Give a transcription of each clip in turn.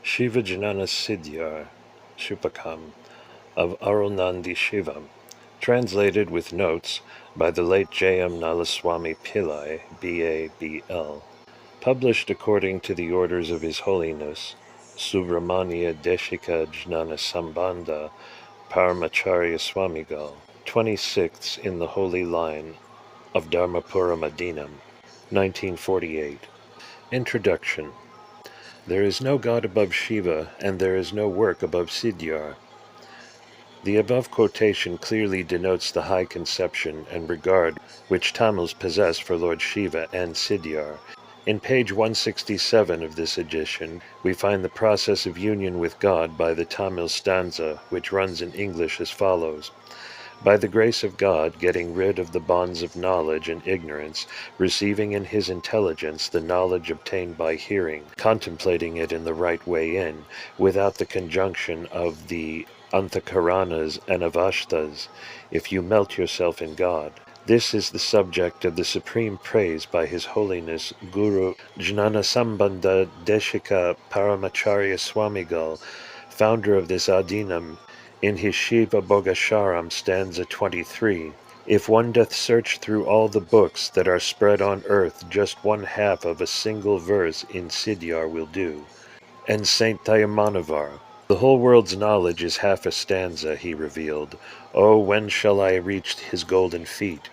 Sivagnana Siddhiyar, Shupakam, of Arulnandi Shivam, translated with notes by the late J M Nallaswami Pillai, B.A. B.L., published according to the orders of His Holiness Subramania Deshika Jnana Sambandha Paramacharya Swamigal, 26th in the Holy Line of Dharmapura Madinam, 1948. Introduction. There is no God above Shiva, and there is no work above Siddhiyar. The above quotation clearly denotes the high conception and regard which Tamils possess for Lord Shiva and Siddhiyar. In page 167 of this edition, we find the process of union with God by the Tamil stanza, which runs in English as follows. By the grace of God, getting rid of the bonds of knowledge and ignorance, receiving in his intelligence the knowledge obtained by hearing, contemplating it in the right way in, without the conjunction of the anthakaranas and avashtas, if you melt yourself in God. This is the subject of the supreme praise by His Holiness Guru Jnanasambandha Deshika Paramacharya Swamigal, founder of this Adinam, in his Shiva Bogasharam stanza 23. If one doth search through all the books that are spread on earth, just one half of a single verse in Siddhiyar will do. And Saint Dayamanavar, the whole world's knowledge is half a stanza, he revealed. Oh, when shall I reach his golden feet?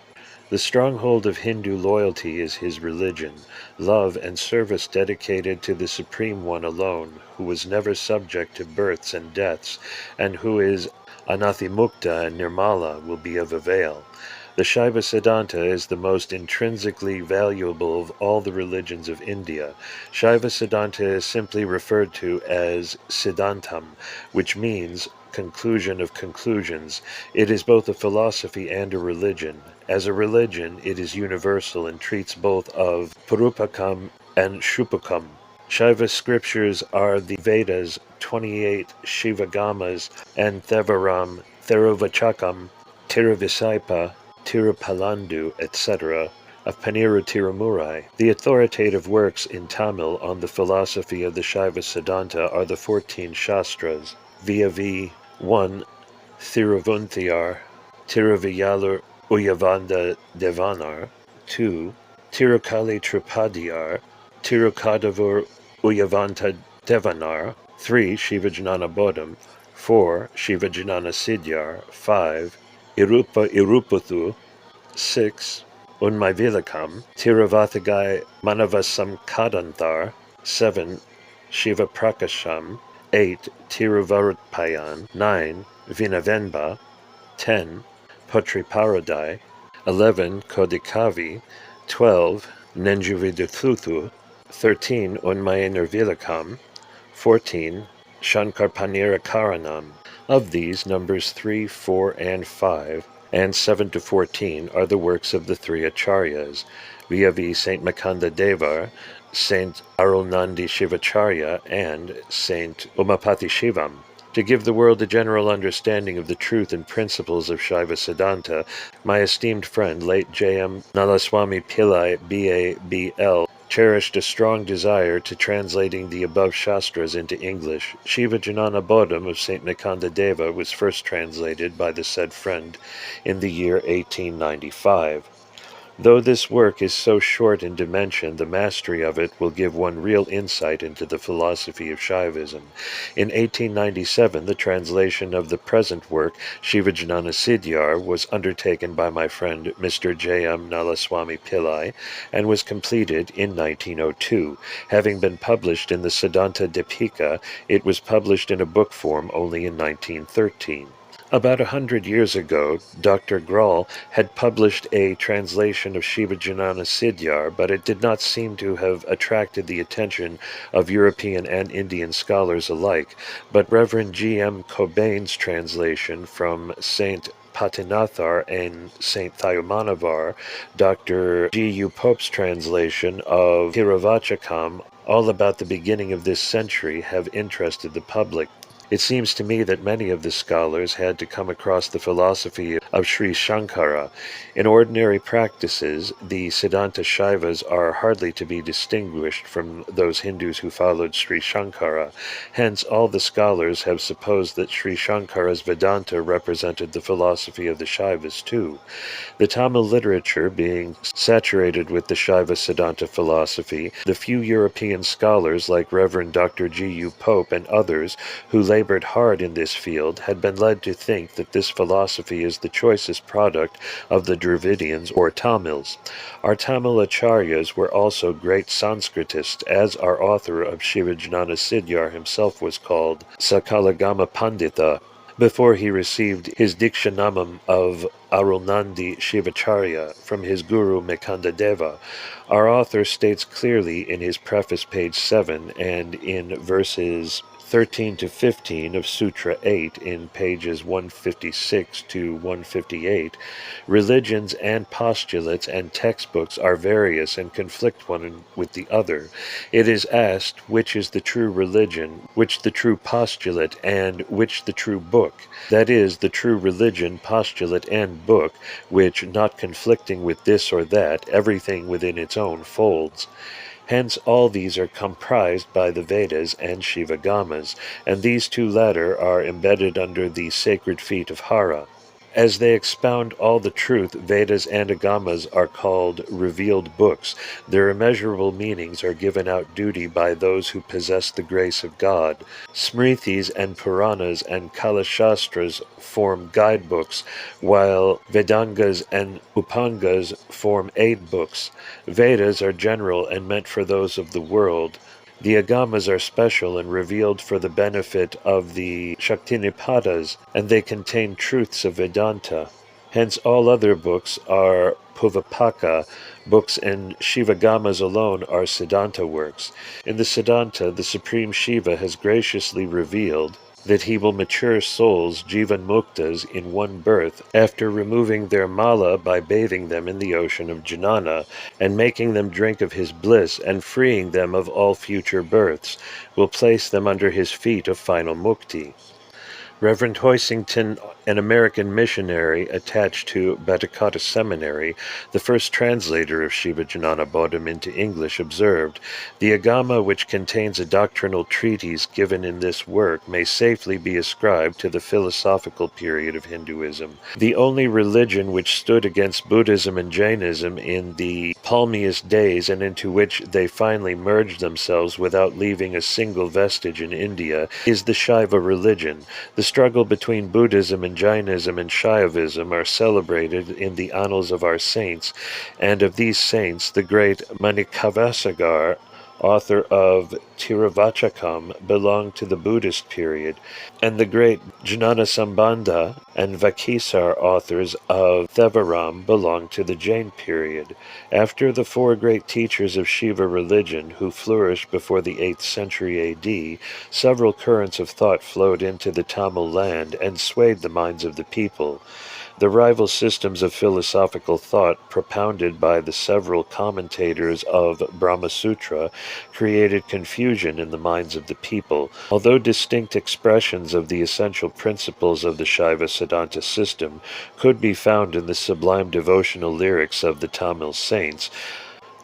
The stronghold of Hindu loyalty is his religion, love and service dedicated to the Supreme One alone, who was never subject to births and deaths, and who is Anathimukta and Nirmala will be of avail. The Shaiva Siddhanta is the most intrinsically valuable of all the religions of India. Shaiva Siddhanta is simply referred to as Siddhantam, which means conclusion of conclusions. It is both a philosophy and a religion. As a religion, it is universal and treats both of Purupakam and Shupakam. Shaiva scriptures are the Vedas, 28 Shivagamas, and Thevaram, Theruvachakam, Tiravisaipa, Tirupalandu, etc., of Paniru Tiramurai. The authoritative works in Tamil on the philosophy of the Shaiva Siddhanta are the 14 Shastras, v. 1. Thiruvuntiyar, Tiruviyalur Uyavanda Devanar, 2. Tirukali Tripadiyar, Tirukadavur Uyavanta Devanar, 3. Shivajnana Bodham, 4. Shivajnana Siddhiyar, 5. Irupa Iruputhu, 6. Unmaivilakam, Tiruvathagai Manavasam Kadanthar, 7. Shiva Prakasham, 8. Tiruvarutpayan, 9. Vinavenba, 10. Potriparadai, 11. Kodikavi, 12. Nenjuviduthuthu, 13. Unmayenurvilakam, 14. Shankarpanira Karanam. Of these, numbers 3, 4, and 5, and 7 to 14 are the works of the three Acharyas, viz. Saint Makanda Devar, Saint Arulnandi Shivacharya, and Saint Umapati Shivam. To give the world a general understanding of the truth and principles of Shaiva Siddhanta, my esteemed friend, late J M Nallaswami Pillai, B.A. B.L., cherished a strong desire to translating the above Shastras into English. Shiva Janana Bodham of St. Nikanda Deva was first translated by the said friend in the year 1895. Though this work is so short in dimension, the mastery of it will give one real insight into the philosophy of Shaivism. In 1897, the translation of the present work, Sivagnana Siddhiyar, was undertaken by my friend Mr. J M Nallaswami Pillai, and was completed in 1902. Having been published in the Siddhanta Dipika, it was published in a book form only in 1913. About 100 years ago, Dr. Grahl had published a translation of Sivagnana Siddhiyar, but it did not seem to have attracted the attention of European and Indian scholars alike. But Reverend G. M. Cobain's translation from St. Patinathar and St. Thayumanavar, Dr. G. U. Pope's translation of Tiravachakam, all about the beginning of this century, have interested the public. It seems to me that many of the scholars had to come across the philosophy of Sri Shankara. In ordinary practices, the Siddhanta Shaivas are hardly to be distinguished from those Hindus who followed Sri Shankara. Hence, all the scholars have supposed that Sri Shankara's Vedanta represented the philosophy of the Shaivas too. The Tamil literature being saturated with the Shaiva Siddhanta philosophy, the few European scholars like Reverend Dr. G. U. Pope and others who labored hard in this field had been led to think that this philosophy is the choicest product of the Dravidians or Tamils. Our Tamil acharyas were also great Sanskritists, as our author of Sivagnana Siddhiyar himself was called, Sakalagama Pandita, before he received his Dikshanamam of Arulnandi Shivacharya from his guru Mekandadeva. Our author states clearly in his preface, page 7, and in verses 13 to 15 of Sutra 8 in pages 156 to 158, religions and postulates and textbooks are various and conflict one with the other. It is asked which is the true religion, which the true postulate, and which the true book. That is, the true religion, postulate, and book, which, not conflicting with this or that, everything within its own folds. Hence all these are comprised by the Vedas and Shivagamas, and these two latter are embedded under the sacred feet of Hara. As they expound all the truth, Vedas and Agamas are called revealed books. Their immeasurable meanings are given out duty by those who possess the grace of God. Smritis and Puranas and Kalashastras form guidebooks, while Vedangas and Upangas form aid books. Vedas are general and meant for those of the world. The Agamas are special and revealed for the benefit of the Shaktinipadas, and they contain truths of Vedanta. Hence all other books are Puvapaka books, and Shivagamas alone are Siddhanta works. In the Siddhanta, the Supreme Shiva has graciously revealed that he will mature souls, Jivan Muktas, in one birth, after removing their mala by bathing them in the ocean of Jnana, and making them drink of his bliss, and freeing them of all future births, will place them under his feet of final mukti. Reverend Hoisington, an American missionary attached to Batakata Seminary, the first translator of Shivajanana Bodham into English, observed, "The Agama which contains a doctrinal treatise given in this work may safely be ascribed to the philosophical period of Hinduism. The only religion which stood against Buddhism and Jainism in the palmiest days, and into which they finally merged themselves without leaving a single vestige in India, is the Shaiva religion. The struggle between Buddhism and Jainism and Shaivism are celebrated in the annals of our saints, and of these saints the great Manikavasagar, author of Tiravachakam, belonged to the Buddhist period, and the great Jnanasambandha and Vakisar, authors of Thevaram, belonged to the Jain period. After the four great teachers of Shiva religion, who flourished before the 8th century A.D., several currents of thought flowed into the Tamil land and swayed the minds of the people. The rival systems of philosophical thought propounded by the several commentators of Brahma Sutra created confusion in the minds of the people. Although distinct expressions of the essential principles of the Shaiva Siddhanta system could be found in the sublime devotional lyrics of the Tamil saints,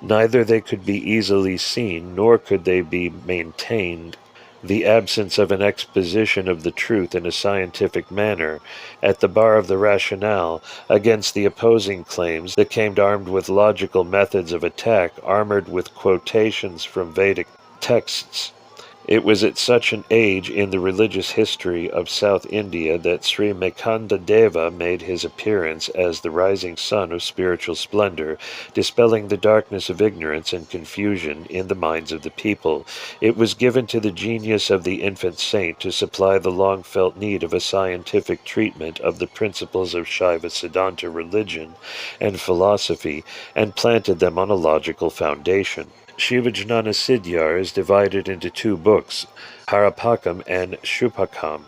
neither they could be easily seen nor could they be maintained. The absence of an exposition of the truth in a scientific manner, at the bar of the rationale, against the opposing claims that came armed with logical methods of attack, armored with quotations from Vedic texts. It was at such an age in the religious history of South India that Sri Mekandadeva made his appearance as the rising sun of spiritual splendor, dispelling the darkness of ignorance and confusion in the minds of the people. It was given to the genius of the infant saint to supply the long-felt need of a scientific treatment of the principles of Shaiva Siddhanta religion and philosophy, and planted them on a logical foundation. Sivagnana Siddhiyar is divided into two books, Parapakam and Shupakam.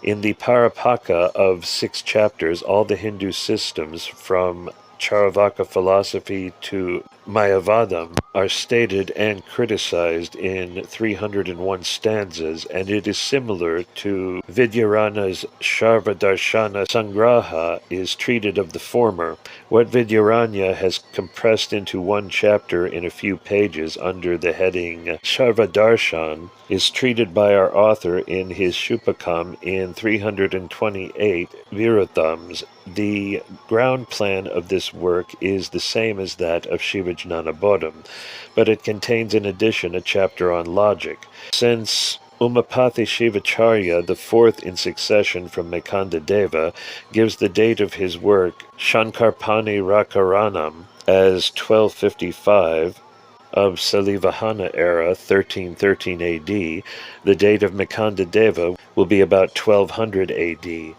In the Parapaka of 6 chapters, all the Hindu systems from Charavaka philosophy to Mayavadam are stated and criticized in 301 stanzas, and it is similar to Vidyarana's Sharvadarshana Sangraha is treated of the former. What Vidyaranya has compressed into one chapter in a few pages under the heading Sharvadarshan is treated by our author in his Shupakam in 328 Viruttams. The ground plan of this work is the same as that of Sivagnana Bodham, but it contains in addition a chapter on logic. Since Umapati Shivacharya, the fourth in succession from Mekanda Deva, gives the date of his work Shankarpani Rakaranam as 1255, of Salivahana era, 1313 AD, the date of Mekanda Deva will be about 1200 AD.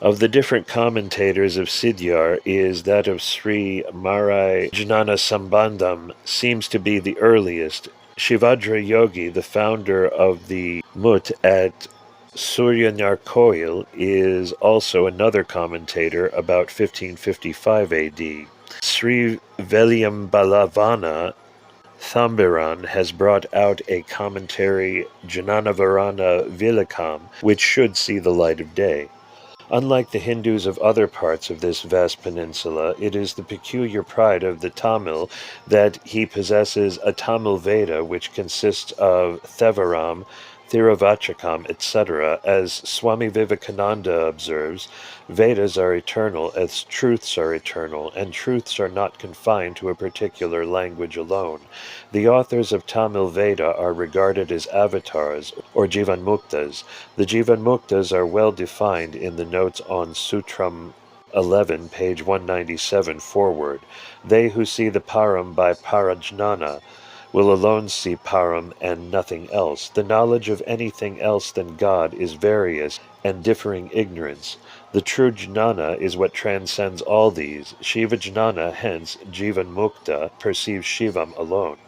Of the different commentators of Siddhiyar is that of Sri Marai Jnana Sambandham seems to be the earliest. Shivadra Yogi, the founder of the Mut at Suryanyarkoil, is also another commentator about 1555 AD. Sri Veliambalavana Thambiran has brought out a commentary Jananavarana Vilakam, which should see the light of day. Unlike the Hindus of other parts of this vast peninsula, it is the peculiar pride of the Tamil that he possesses a Tamil Veda which consists of Thevaram, Thiruvachakam, etc. As Swami Vivekananda observes, Vedas are eternal as truths are eternal, and truths are not confined to a particular language alone. The authors of Tamil Veda are regarded as avatars, or Jivanmuktas. The Jivanmuktas are well defined in the notes on Sutram 11, page 197 forward. They who see the Param by Parajnana will alone see Param and nothing else. The knowledge of anything else than God is various and differing ignorance. The true jnana is what transcends all these. Shiva jnana, hence Jivan Mukta, perceives Shivam alone.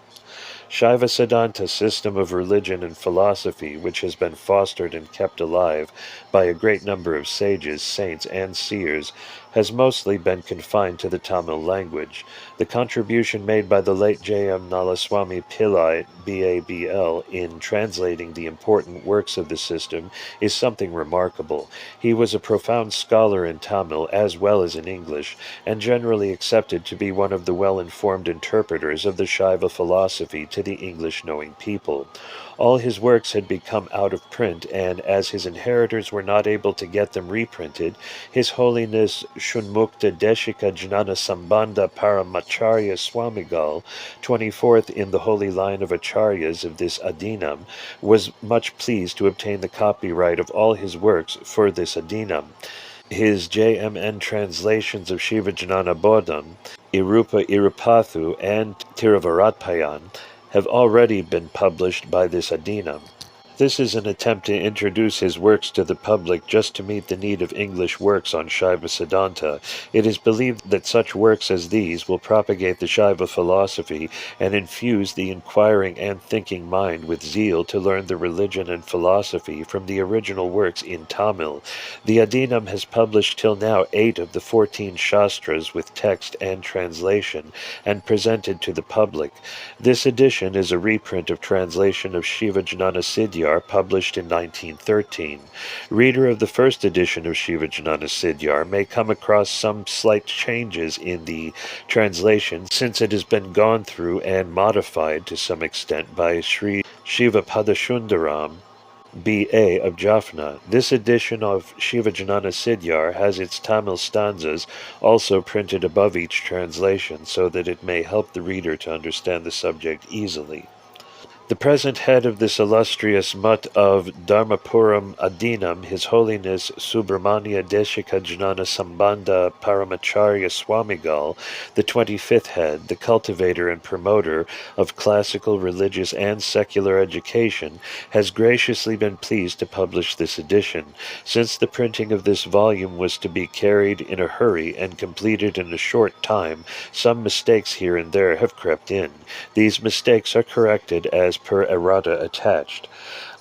Shaiva Siddhanta system of religion and philosophy, which has been fostered and kept alive by a great number of sages, saints, and seers, has mostly been confined to the Tamil language. The contribution made by the late J M Nallaswami Pillai, BABL, in translating the important works of the system is something remarkable. He was a profound scholar in Tamil as well as in English, and generally accepted to be one of the well-informed interpreters of the Shaiva philosophy to the English-knowing people. All his works had become out of print, and as his inheritors were not able to get them reprinted, His Holiness Shunmukta Deshika Jnana Sambandha Paramacharya Swamigal, 24th in the holy line of acharyas of this adinam, was much pleased to obtain the copyright of all his works for this adinam. His JMN translations of Shiva Jnana Bodham, Irupa Irupathu, and Tiruvaratpayan have already been published by this adinam. This is an attempt to introduce his works to the public just to meet the need of English works on Shaiva Siddhanta. It is believed that such works as these will propagate the Shaiva philosophy and infuse the inquiring and thinking mind with zeal to learn the religion and philosophy from the original works in Tamil. The Adinam has published till now 8 of the 14 Shastras with text and translation and presented to the public. This edition is a reprint of translation of Shiva Jnana Siddhiyar, published in 1913. Reader of the first edition of Shiva Jnana Siddhiyar may come across some slight changes in the translation, since it has been gone through and modified to some extent by Sri Shiva Padashundaram, B.A. of Jaffna. This edition of Shiva Jnana Siddhiyar has its Tamil stanzas also printed above each translation so that it may help the reader to understand the subject easily. The present head of this illustrious mutt of Dharmapuram Adinam, His Holiness Subramania Deshika Jnana Sambandha Paramacharya Swamigal, the 25th head, the cultivator and promoter of classical, religious, and secular education, has graciously been pleased to publish this edition. Since the printing of this volume was to be carried in a hurry and completed in a short time, some mistakes here and there have crept in. These mistakes are corrected as per errata attached.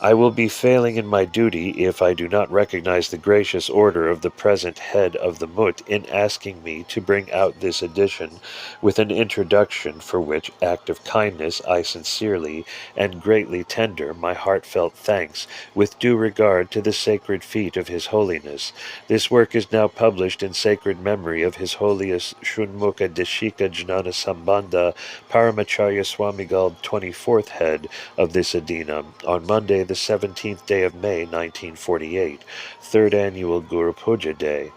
I will be failing in my duty if I do not recognize the gracious order of the present head of the Mut in asking me to bring out this edition with an introduction, for which act of kindness I sincerely and greatly tender my heartfelt thanks, with due regard to the sacred feet of His Holiness. This work is now published in sacred memory of His Holiest Shunmukha Deshika Jnana Sambandha Paramacharya Swamigal 24th head of this Adinam on Monday, the 17th day of May, 1948, third annual Guru Puja Day.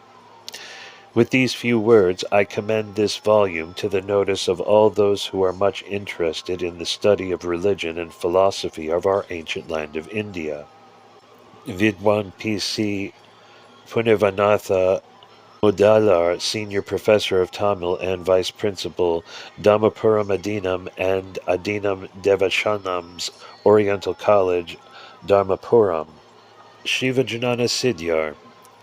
With these few words, I commend this volume to the notice of all those who are much interested in the study of religion and philosophy of our ancient land of India. Vidwan P.C. Punivanatha Mudalar, Senior Professor of Tamil and Vice Principal, Dhammapuram Adinam and Adinam Devachanam's Oriental College, Dharmapuram. Sivagnana Siddhiyar,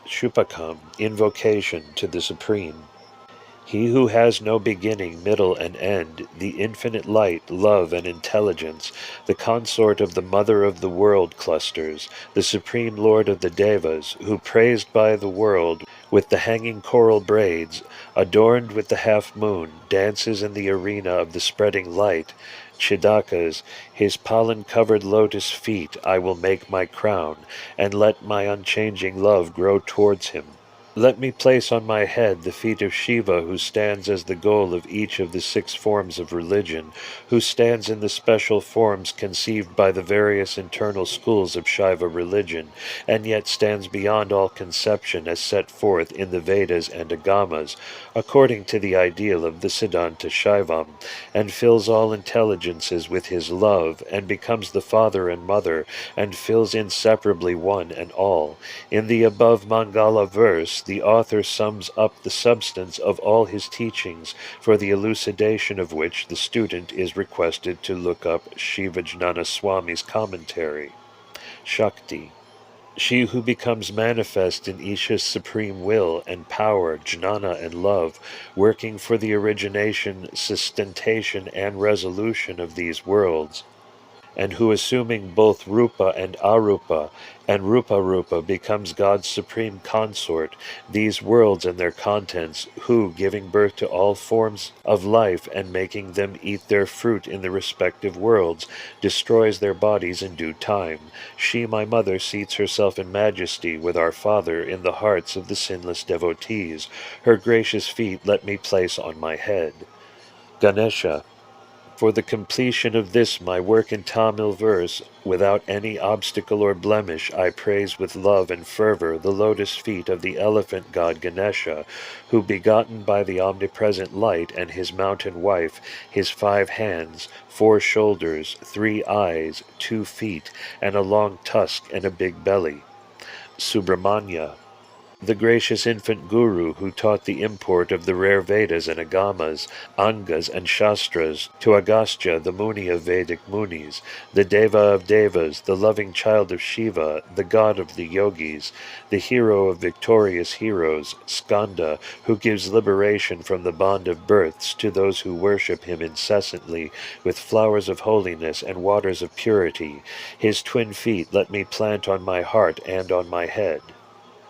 Shupakam, Invocation to the Supreme. He who has no beginning, middle, and end, the infinite light, love, and intelligence, the consort of the mother of the world clusters, the supreme lord of the Devas, who praised by the world with the hanging coral braids, adorned with the half-moon, dances in the arena of the spreading light, Chidakas, his pollen-covered lotus feet I will make my crown, and let my unchanging love grow towards him. Let me place on my head the feet of Shiva, who stands as the goal of each of the 6 forms of religion, who stands in the special forms conceived by the various internal schools of Shaiva religion, and yet stands beyond all conception as set forth in the Vedas and Agamas, according to the ideal of the Siddhanta Shaivam, and fills all intelligences with his love, and becomes the father and mother, and fills inseparably one and all. In the above Mangala verse, the author sums up the substance of all his teachings, for the elucidation of which the student is requested to look up Sivagnana Swami's commentary. Shakti. She who becomes manifest in Isha's supreme will and power, jnana and love, working for the origination, sustentation, and resolution of these worlds, and who, assuming both Rupa and Arupa, and Rupa becomes God's supreme consort, these worlds and their contents, who, giving birth to all forms of life and making them eat their fruit in the respective worlds, destroys their bodies in due time. She, my mother, seats herself in majesty with our Father in the hearts of the sinless devotees. Her gracious feet let me place on my head. Ganesha. For the completion of this my work in Tamil verse, without any obstacle or blemish, I praise with love and fervor the lotus feet of the elephant god Ganesha, who, begotten by the omnipresent light and his mountain wife, his 5 hands, 4 shoulders, 3 eyes, 2 feet, and a long tusk and a big belly. Subramanya. The gracious infant Guru who taught the import of the rare Vedas and Agamas, Angas and Shastras to Agastya, the Muni of Vedic Munis, the Deva of Devas, the loving child of Shiva, the god of the yogis, the hero of victorious heroes, Skanda, who gives liberation from the bond of births to those who worship him incessantly with flowers of holiness and waters of purity. His twin feet let me plant on my heart and on my head.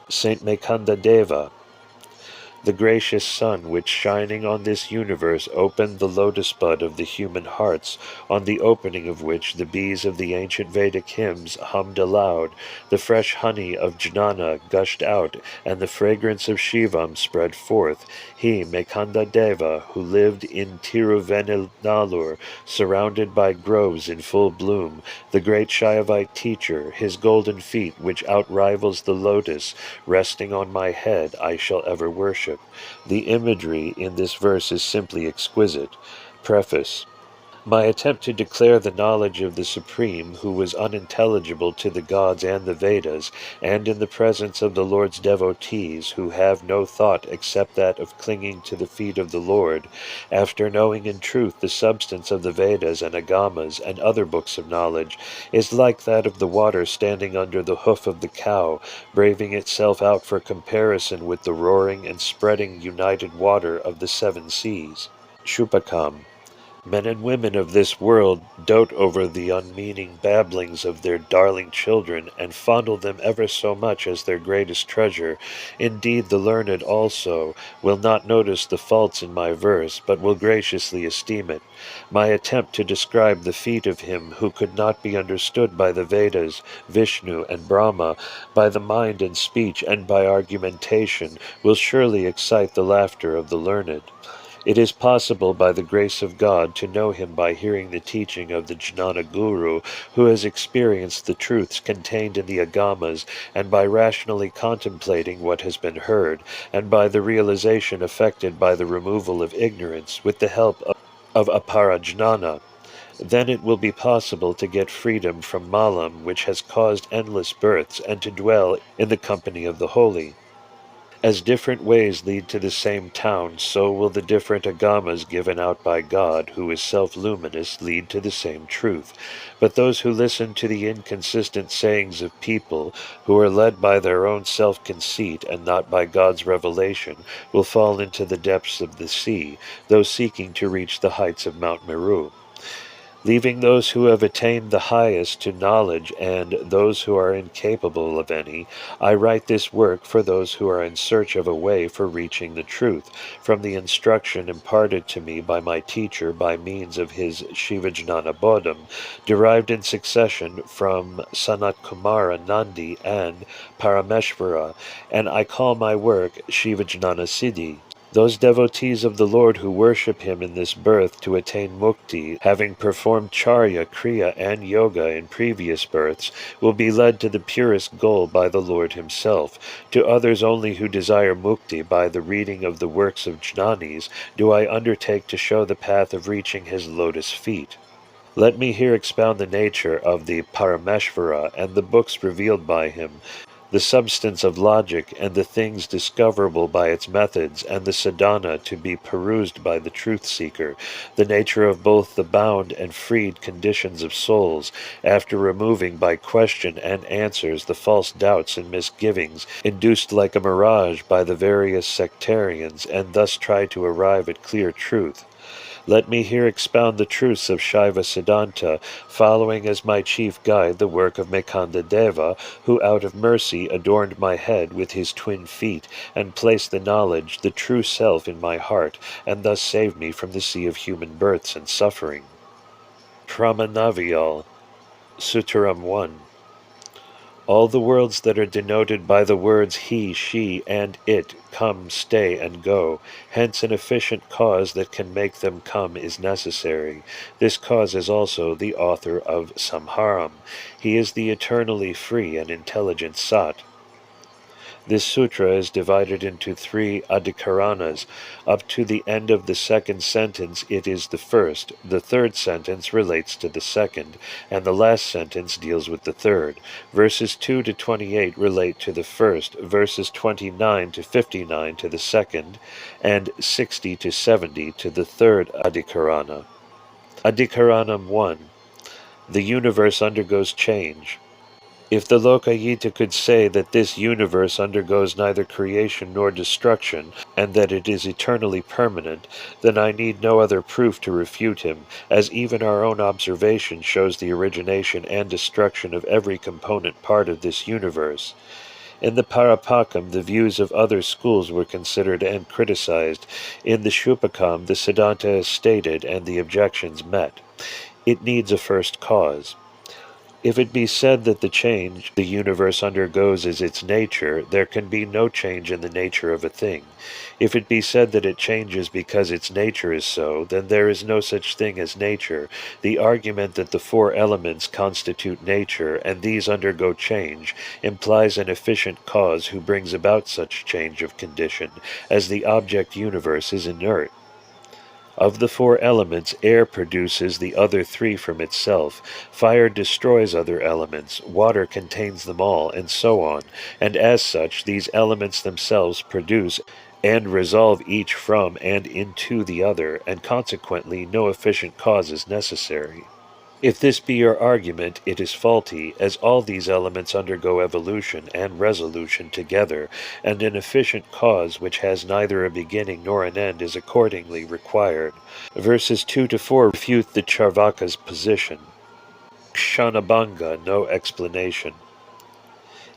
Saint Mekanda Deva, the gracious sun which shining on this universe opened the lotus bud of the human hearts, on the opening of which the bees of the ancient Vedic hymns hummed aloud, the fresh honey of jnana gushed out, and the fragrance of Shivam spread forth. He, Mekanda Deva, who lived in Tiruvenelnallur, surrounded by groves in full bloom, the great Shaivite teacher, his golden feet which outrivals the lotus, resting on my head, I shall ever worship. The imagery in this verse is simply exquisite. Preface. My attempt to declare the knowledge of the Supreme, who was unintelligible to the gods and the Vedas, and in the presence of the Lord's devotees, who have no thought except that of clinging to the feet of the Lord, after knowing in truth the substance of the Vedas and Agamas and other books of knowledge, is like that of the water standing under the hoof of the cow, braving itself out for comparison with the roaring and spreading united water of the 7 seas. Shupakam. Men and women of this world dote over the unmeaning babblings of their darling children, and fondle them ever so much as their greatest treasure. Indeed, the learned also will not notice the faults in my verse, but will graciously esteem it. My attempt to describe the feat of him who could not be understood by the Vedas, Vishnu, and Brahma, by the mind and speech, and by argumentation, will surely excite the laughter of the learned. It is possible by the grace of God to know him by hearing the teaching of the Jnana Guru, who has experienced the truths contained in the Agamas, and by rationally contemplating what has been heard, and by the realization effected by the removal of ignorance with the help of aparajnana. Then it will be possible to get freedom from malam, which has caused endless births, and to dwell in the company of the holy. As different ways lead to the same town, so will the different agamas given out by God, who is self-luminous, lead to the same truth. But those who listen to the inconsistent sayings of people, who are led by their own self-conceit and not by God's revelation, will fall into the depths of the sea, those seeking to reach the heights of Mount Meru. Leaving those who have attained the highest to knowledge and those who are incapable of any, I write this work for those who are in search of a way for reaching the truth, from the instruction imparted to me by my teacher by means of his Sivagnana Bodham, derived in succession from Sanat Kumara Nandi and Parameshvara, and I call my work Sivagnana Siddhi. Those devotees of the Lord who worship him in this birth to attain mukti, having performed charya, kriya, and yoga in previous births, will be led to the purest goal by the Lord himself. To others only who desire mukti by the reading of the works of jnanis do I undertake to show the path of reaching his lotus feet. Let me here expound the nature of the Parameshvara and the books revealed by him, the substance of logic and the things discoverable by its methods, and the sadhana to be perused by the truth-seeker, the nature of both the bound and freed conditions of souls, after removing by question and answers the false doubts and misgivings induced like a mirage by the various sectarians, and thus try to arrive at clear truth. Let me here expound the truths of Shaiva Siddhanta, following as my chief guide the work of Mekanda Deva, who out of mercy adorned my head with his twin feet, and placed the knowledge, the true self, in my heart, and thus saved me from the sea of human births and suffering. Pramanavyal, Suttaram 1. All the worlds that are denoted by the words he, she, and it come, stay, and go. Hence an efficient cause that can make them come is necessary. This cause is also the author of Samharam. He is the eternally free and intelligent Sat. This sutra is divided into 3 adhikaranas. Up to the end of the second sentence it is the first, the third sentence relates to the second, and the last sentence deals with the third. Verses 2 to 28 relate to the first, verses 29 to 59 to the second, and 60 to 70 to the third adhikarana. Adhikaranam 1. The universe undergoes change. If the Lokayita could say that this universe undergoes neither creation nor destruction, and that it is eternally permanent, then I need no other proof to refute him, as even our own observation shows the origination and destruction of every component part of this universe. In the Parapakam, the views of other schools were considered and criticized. In the Shupakam, the Siddhanta is stated and the objections met. It needs a first cause. If it be said that the change the universe undergoes is its nature, there can be no change in the nature of a thing. If it be said that it changes because its nature is so, then there is no such thing as nature. The argument that the 4 elements constitute nature, and these undergo change, implies an efficient cause who brings about such change of condition, as the object universe is inert. Of the 4 elements, air produces the other 3 from itself, fire destroys other elements, water contains them all, and so on, and as such these elements themselves produce and resolve each from and into the other, and consequently no efficient cause is necessary. If this be your argument, it is faulty, as all these elements undergo evolution and resolution together, and an efficient cause which has neither a beginning nor an end is accordingly required. Verses 2 to 4 refute the Charvaka's position. Kshanabhanga, no explanation.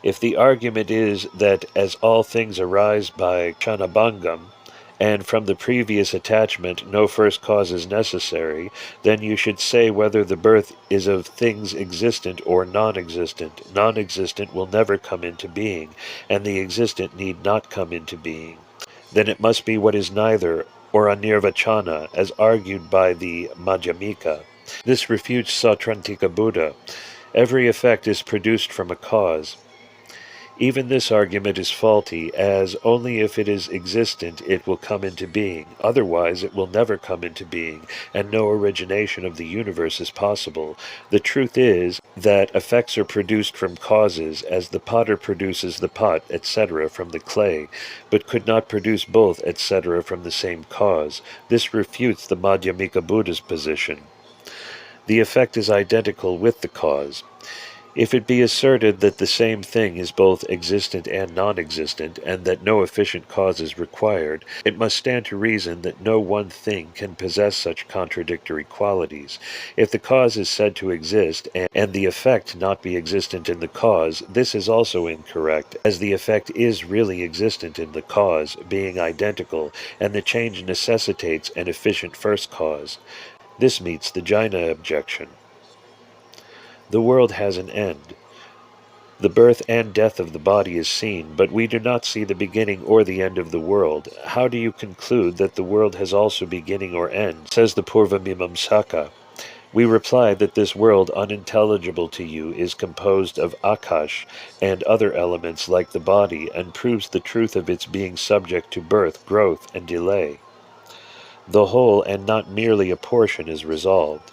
If the argument is that as all things arise by Kshanabhangam, and from the previous attachment no first cause is necessary, then you should say whether the birth is of things existent or non-existent. Non-existent will never come into being, and the existent need not come into being. Then it must be what is neither, or anirvachana, as argued by the Madhyamika. This refutes Sautrantika Buddha. Every effect is produced from a cause. Even this argument is faulty, as only if it is existent it will come into being. Otherwise it will never come into being, and no origination of the universe is possible. The truth is that effects are produced from causes, as the potter produces the pot, etc., from the clay, but could not produce both, etc., from the same cause. This refutes the Madhyamika Buddha's position. The effect is identical with the cause. If it be asserted that the same thing is both existent and non-existent, and that no efficient cause is required, it must stand to reason that no one thing can possess such contradictory qualities. If the cause is said to exist, and the effect not be existent in the cause, this is also incorrect, as the effect is really existent in the cause, being identical, and the change necessitates an efficient first cause. This meets the Jaina objection. The world has an end. The birth and death of the body is seen, but we do not see the beginning or the end of the world. How do you conclude that the world has also beginning or end? Says the Purvamimamsaka. We reply that this world, unintelligible to you, is composed of akash and other elements like the body, and proves the truth of its being subject to birth, growth, and delay. The whole, and not merely a portion, is resolved.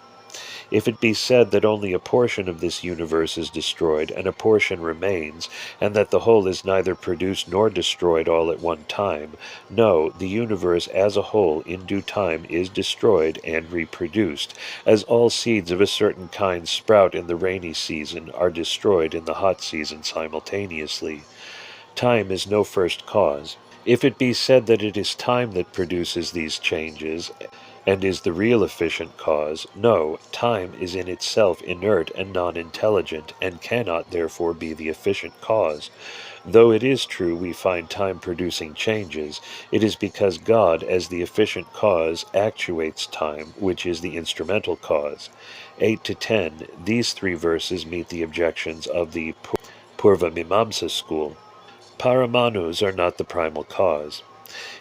If it be said that only a portion of this universe is destroyed, and a portion remains, and that the whole is neither produced nor destroyed all at one time, no, the universe as a whole in due time is destroyed and reproduced, as all seeds of a certain kind sprout in the rainy season are destroyed in the hot season simultaneously. Time is no first cause. If it be said that it is time that produces these changes, and is the real efficient cause, no, time is in itself inert and non-intelligent, and cannot therefore be the efficient cause. Though it is true we find time producing changes, it is because God, as the efficient cause, actuates time, which is the instrumental cause. 8 to 10, these three verses meet the objections of the Purvamimamsa school. Paramanus are not the primal cause.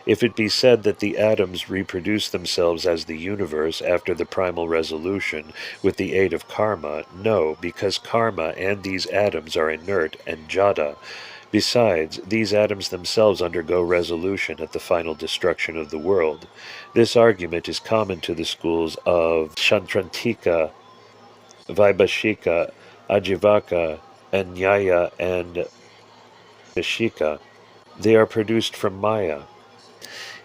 If it be said that the atoms reproduce themselves as the universe after the primal resolution with the aid of karma, no, because karma and these atoms are inert and jada. Besides, these atoms themselves undergo resolution at the final destruction of the world. This argument is common to the schools of Shantrantika, Vaibhashika, Ajivaka, Anyaya, and Ashika. They are produced from Maya.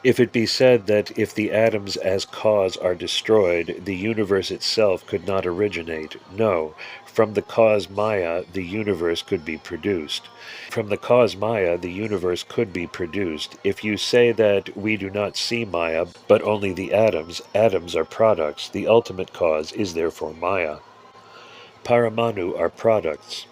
If it be said that if the atoms as cause are destroyed, the universe itself could not originate, no, from the cause Maya the universe could be produced. From the cause Maya the universe could be produced. If you say that we do not see Maya, but only the atoms are products, the ultimate cause is therefore Maya. Paramanu are products.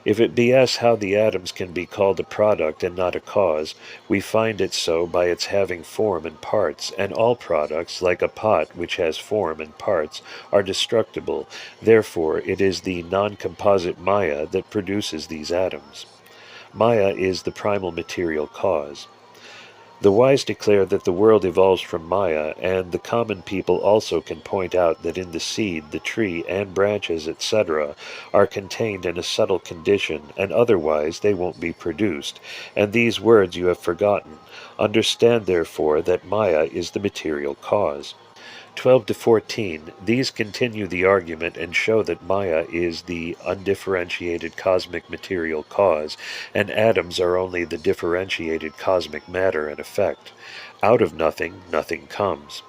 If it be asked how the atoms can be called a product and not a cause, we find it so by its having form and parts, and all products, like a pot which has form and parts, are destructible. Therefore it is the non-composite Maya that produces these atoms. Maya is the primal material cause. The wise declare that the world evolves from Maya, and the common people also can point out that in the seed, the tree, and branches, etc., are contained in a subtle condition, and otherwise they won't be produced. And these words you have forgotten. Understand, therefore, that Maya is the material cause. 12 to 14, these continue the argument and show that Maya is the undifferentiated cosmic material cause, and atoms are only the differentiated cosmic matter and effect. Out of nothing, nothing comes.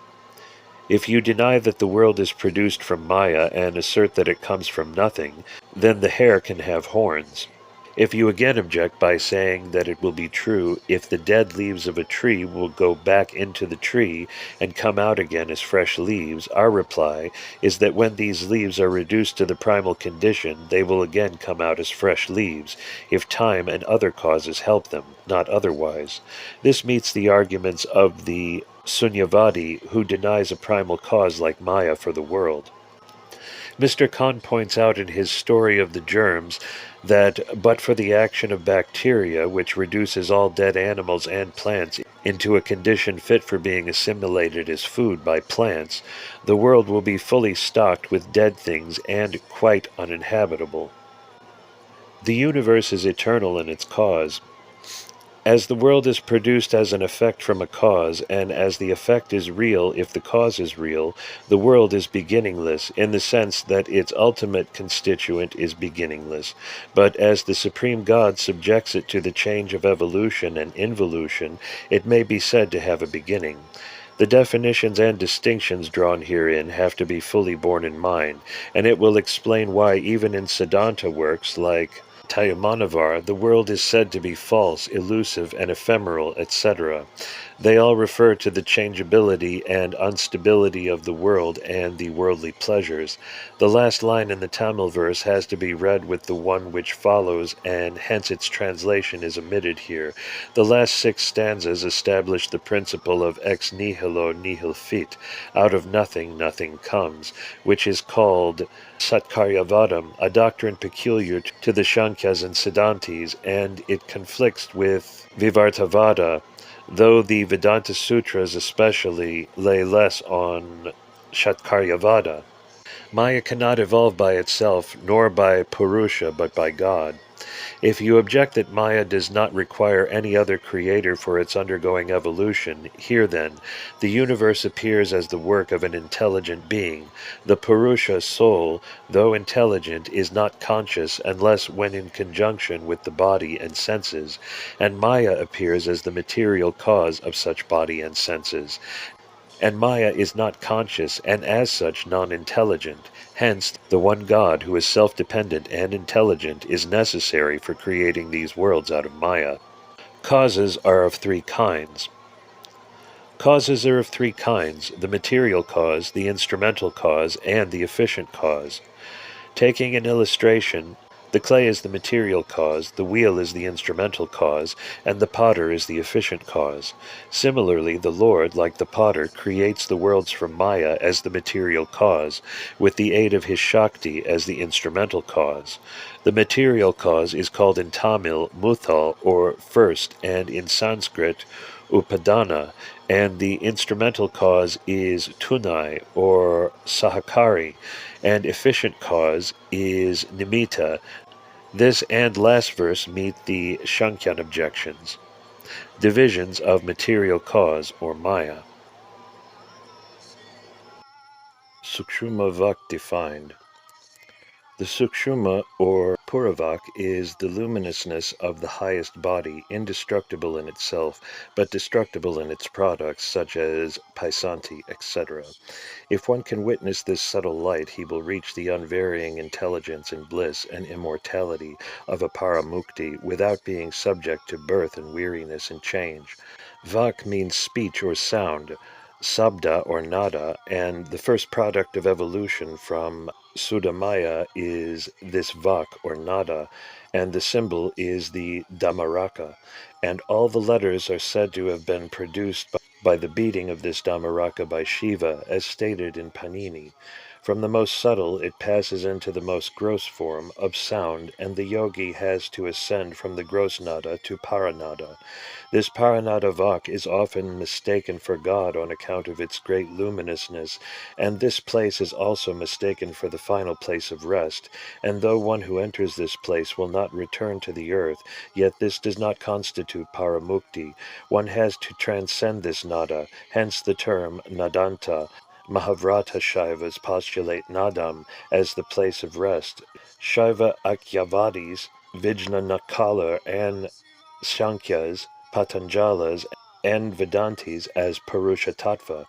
If you deny that the world is produced from Maya and assert that it comes from nothing, then the hare can have horns. If you again object by saying that it will be true if the dead leaves of a tree will go back into the tree and come out again as fresh leaves, our reply is that when these leaves are reduced to the primal condition, they will again come out as fresh leaves, if time and other causes help them, not otherwise. This meets the arguments of the Sunyavadi, who denies a primal cause like Maya for the world. Mr. Khan points out in his story of the germs that, but for the action of bacteria, which reduces all dead animals and plants into a condition fit for being assimilated as food by plants, the world will be fully stocked with dead things and quite uninhabitable. The universe is eternal in its cause. As the world is produced as an effect from a cause, and as the effect is real if the cause is real, the world is beginningless in the sense that its ultimate constituent is beginningless. But as the Supreme God subjects it to the change of evolution and involution, it may be said to have a beginning. The definitions and distinctions drawn herein have to be fully borne in mind, and it will explain why even in Siddhanta works like Tayamanavar, the world is said to be false, elusive, and ephemeral, etc. They all refer to the changeability and unstability of the world and the worldly pleasures. The last line in the Tamil verse has to be read with the one which follows, and hence its translation is omitted here. The last 6 stanzas establish the principle of ex nihilo nihil fit, out of nothing nothing comes, which is called Satkaryavadam, a doctrine peculiar to the Shankyas and Siddhantis, and it conflicts with Vivartavada, though the Vedanta Sutras especially lay less on Shatkaryavada. Maya cannot evolve by itself, nor by Purusha, but by God. If you object that Maya does not require any other creator for its undergoing evolution, here then, the universe appears as the work of an intelligent being. The Purusha soul, though intelligent, is not conscious unless when in conjunction with the body and senses, and Maya appears as the material cause of such body and senses. And Maya is not conscious and as such non-intelligent. Hence, the one God who is self-dependent and intelligent is necessary for creating these worlds out of Maya. Causes are of 3 kinds. Causes are of 3 kinds: the material cause, the instrumental cause, and the efficient cause. Taking an illustration, the clay is the material cause, the wheel is the instrumental cause, and the potter is the efficient cause. Similarly, the Lord, like the potter, creates the worlds from Maya as the material cause, with the aid of his Shakti as the instrumental cause. The material cause is called in Tamil Muthal, or first, and in Sanskrit Upadana, and the instrumental cause is Tunai, or Sahakari, and efficient cause is Nimitta. This and last verse meet the Shankyan objections. Divisions of material cause, or Maya. Sukshuma Vak defined. The Sukshuma, or Puravak, is the luminousness of the highest body, indestructible in itself, but destructible in its products, such as Paisanti, etc. If one can witness this subtle light, he will reach the unvarying intelligence and bliss and immortality of a paramukti without being subject to birth and weariness and change. Vak means speech or sound, sabda or nada, and the first product of evolution from Sudamaya is this vak or nada, and the symbol is the Dhammaraka, and all the letters are said to have been produced by the beating of this Dhammaraka by Shiva, as stated in Panini. From the most subtle, it passes into the most gross form of sound, and the yogi has to ascend from the gross nada to paranada. This paranada vak is often mistaken for God on account of its great luminousness, and this place is also mistaken for the final place of rest, and though one who enters this place will not return to the earth, yet this does not constitute paramukti. One has to transcend this nada, hence the term nadanta. Mahavrata Shaivas postulate Nadam as the place of rest. Shaiva Akyavadis, Vijna Nakala, and Shankyas, Patanjalas, and Vedantis as Purusha Tattva.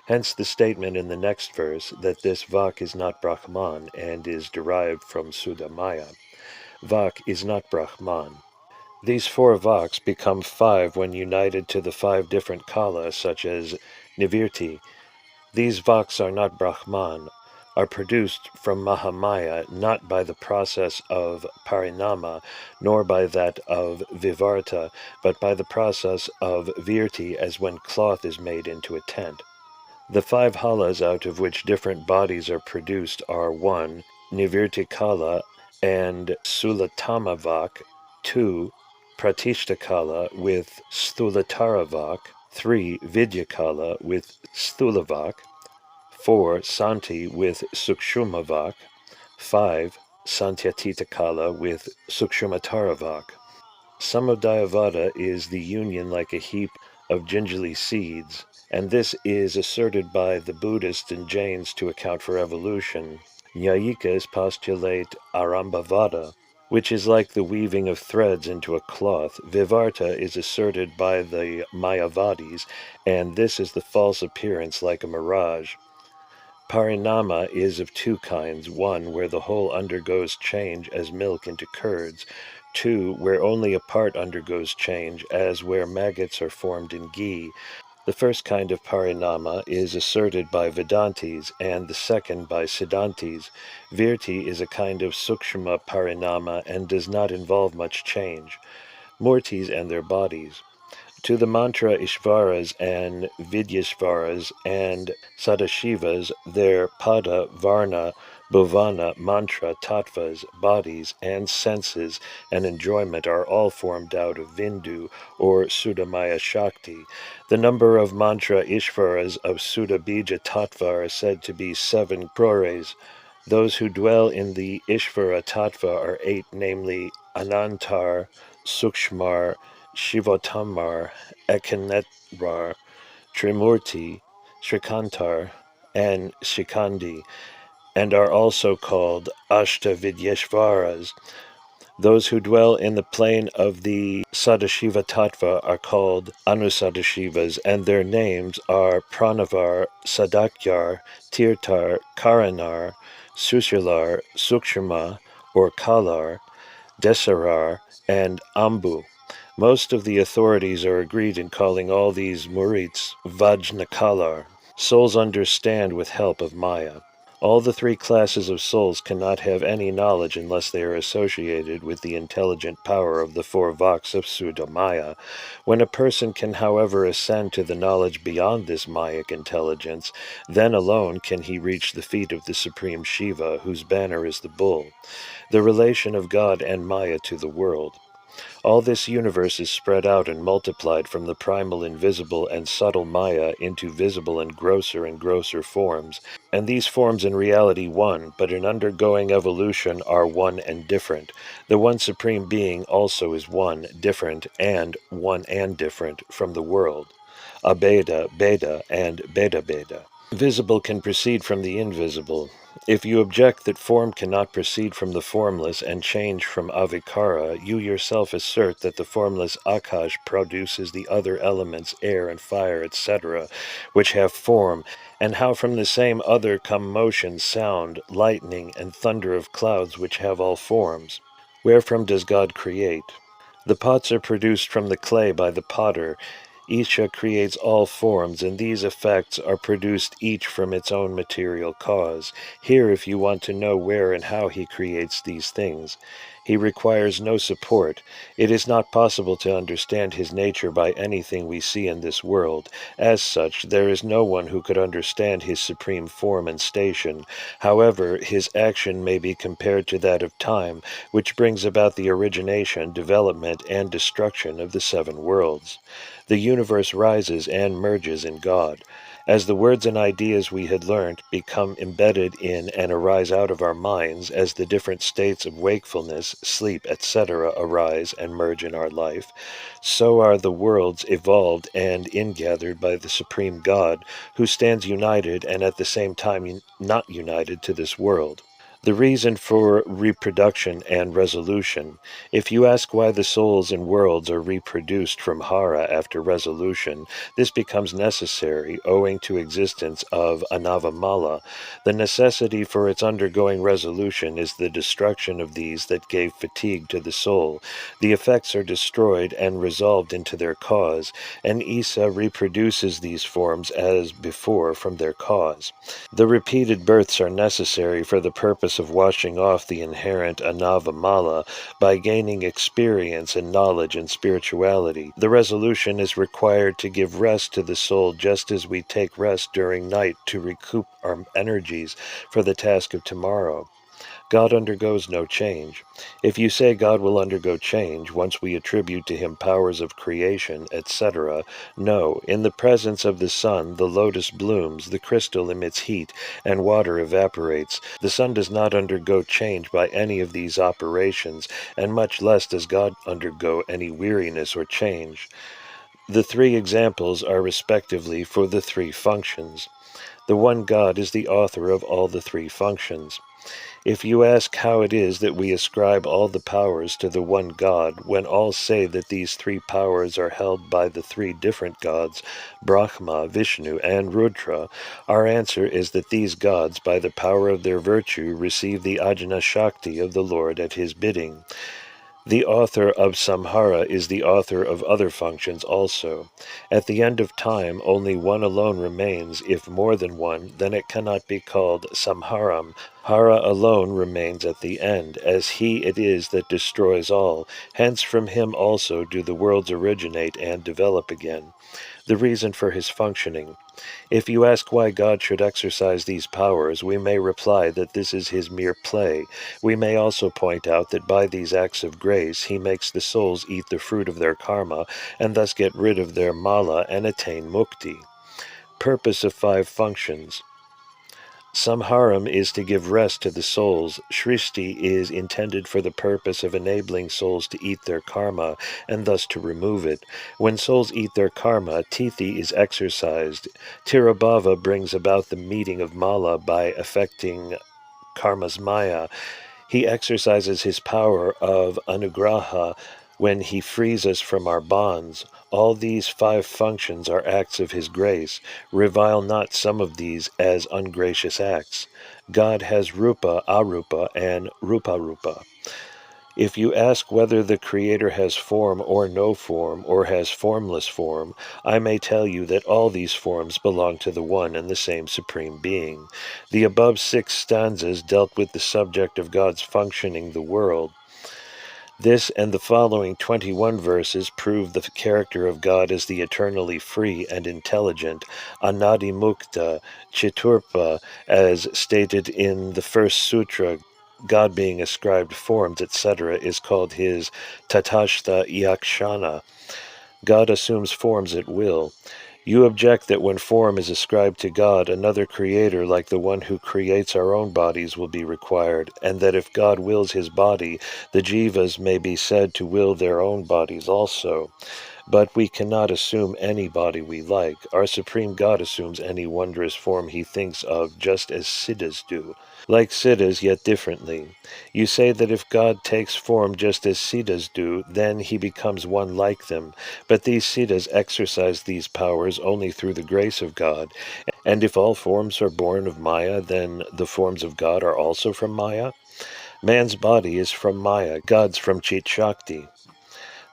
Hence the statement in the next verse that this Vak is not Brahman and is derived from Suddhamaya. Vak is not Brahman. These four Vaks become five when united to the five different Kala, such as Nivirti. These Vaks are not Brahman, are produced from Mahamaya, not by the process of Parinama, nor by that of Vivarta, but by the process of Virti, as when cloth is made into a tent. The five halas out of which different bodies are produced are 1. Nivirtikala and Sulatamavak, 2. Pratishtakala with Stulataravak, 3. Vidyakala with Stulavak, 4. Santi with Sukshumavak, 5. Santyatitakala with Sukshumataravak. Samudayavada is the union like a heap of gingerly seeds, and this is asserted by the Buddhists and Jains to account for evolution. Nyayikas postulate Arambhavada, which is like the weaving of threads into a cloth. Vivarta is asserted by the Mayavadis, and this is the false appearance like a mirage. Parinama is of two kinds: 1, where the whole undergoes change as milk into curds; 2, where only a part undergoes change, as where maggots are formed in ghee. The first kind of parinama is asserted by Vedantis, and the second by Siddhantis. Virti is a kind of sukshma parinama and does not involve much change. Murtis and their bodies. To the mantra Ishvaras and Vidyashvaras and Sadashivas, their pada, varna, bhuvana, mantra, tattvas, bodies, and senses and enjoyment are all formed out of Vindu or Suddhamaya Shakti. The number of mantra Ishvaras of Suddhabija Tattva are said to be 7 crores. Those who dwell in the Ishvara Tattva are 8, namely Anantar, Sukshmar, Shivotamar, Ekanetrar, Trimurti, Srikantar, and Shikandi, and are also called Ashtavidyeshvaras. Those who dwell in the plane of the Sadashiva Tattva are called Anusadashivas, and their names are Pranavar, Sadakyar, Tirtar, Karanar, Susilar, Sukshma, or Kalar, Desarar, and Ambu. Most of the authorities are agreed in calling all these Murits Vajnakalar. Souls understand with help of Maya. All the 3 classes of souls cannot have any knowledge unless they are associated with the intelligent power of the 4 Vaks of Suddha Maya. When a person can, however, ascend to the knowledge beyond this Mayic intelligence, then alone can he reach the feet of the Supreme Shiva, whose banner is the bull. The relation of God and Maya to the world. All this universe is spread out and multiplied from the primal invisible and subtle Maya into visible and grosser forms, and these forms in reality one, but in undergoing evolution are one and different. The one Supreme Being also is one, different, and one and different from the world. Abeda, Beda, and Beda Beda. Visible can proceed from the invisible. If you object that form cannot proceed from the formless and change from avikara, you yourself assert that the formless akash produces the other elements, air and fire, etc., which have form, and how from the same other come motion, sound, lightning, and thunder of clouds which have all forms. Wherefrom does God create? The pots are produced from the clay by the potter. Isha creates all forms, and these effects are produced each from its own material cause. Here, if you want to know where and how he creates these things, he requires no support. It is not possible to understand his nature by anything we see in this world. As such, there is no one who could understand his supreme form and station. However, his action may be compared to that of time, which brings about the origination, development, and destruction of the 7 worlds. The universe rises and merges in God. As the words and ideas we had learnt become embedded in and arise out of our minds, as the different states of wakefulness, sleep, etc. arise and merge in our life, so are the worlds evolved and ingathered by the Supreme God, who stands united and at the same time not united to this world. The reason for reproduction and resolution. If you ask why the souls in worlds are reproduced from hara after resolution, this becomes necessary owing to existence of anavamala. The necessity for its undergoing resolution is the destruction of these that gave fatigue to the soul. The effects are destroyed and resolved into their cause, and Isa reproduces these forms as before from their cause. The repeated births are necessary for the purpose of washing off the inherent anavamala by gaining experience and knowledge and spirituality. The resolution is required to give rest to the soul just as we take rest during night to recoup our energies for the task of tomorrow. God undergoes no change. If you say God will undergo change once we attribute to him powers of creation, etc., no, in the presence of the sun the lotus blooms, the crystal emits heat, and water evaporates. The sun does not undergo change by any of these operations, and much less does God undergo any weariness or change. The three examples are respectively for the three functions. The one God is the author of all the three functions. If you ask how it is that we ascribe all the powers to the one God, when all say that these three powers are held by the three different gods, Brahma, Vishnu, and Rudra, our answer is that these gods, by the power of their virtue, receive the Ajna Shakti of the Lord at his bidding. The author of samhara is the author of other functions also. At the end of time, only one alone remains. If more than one, then it cannot be called samharam. Hara alone remains at the end, as he it is that destroys all. Hence from him also do the worlds originate and develop again. The reason for his functioning. If you ask why God should exercise these powers, we may reply that this is his mere play. We may also point out that by these acts of grace he makes the souls eat the fruit of their karma and thus get rid of their mala and attain mukti. Purpose of five functions. Samharam is to give rest to the souls. Shrishti is intended for the purpose of enabling souls to eat their karma and thus to remove it. When souls eat their karma, tithi is exercised. Tirabhava brings about the meeting of mala by affecting karma's maya. He exercises his power of anugraha when he frees us from our bonds. All these five functions are acts of his grace. Revile not some of these as ungracious acts. God has rupa, arupa, and rupa-rupa. If you ask whether the Creator has form or no form, or has formless form, I may tell you that all these forms belong to the one and the same Supreme Being. The above 6 stanzas dealt with the subject of God's functioning the world. This and the following 21 verses prove the character of God as the eternally free and intelligent, Anadi Mukta, Chiturpa, as stated in the first sutra. God being ascribed forms, etc., is called his Tatashta Yakshana. God assumes forms at will. You object that when form is ascribed to God, another creator like the one who creates our own bodies will be required, and that if God wills his body, the jivas may be said to will their own bodies also. But we cannot assume any body we like. Our supreme God assumes any wondrous form he thinks of, just as siddhas do. Like siddhas, yet differently. You say that if God takes form just as siddhas do, then he becomes one like them. But these siddhas exercise these powers only through the grace of God. And if all forms are born of Maya, then the forms of God are also from Maya? Man's body is from Maya, God's from Chit Shakti.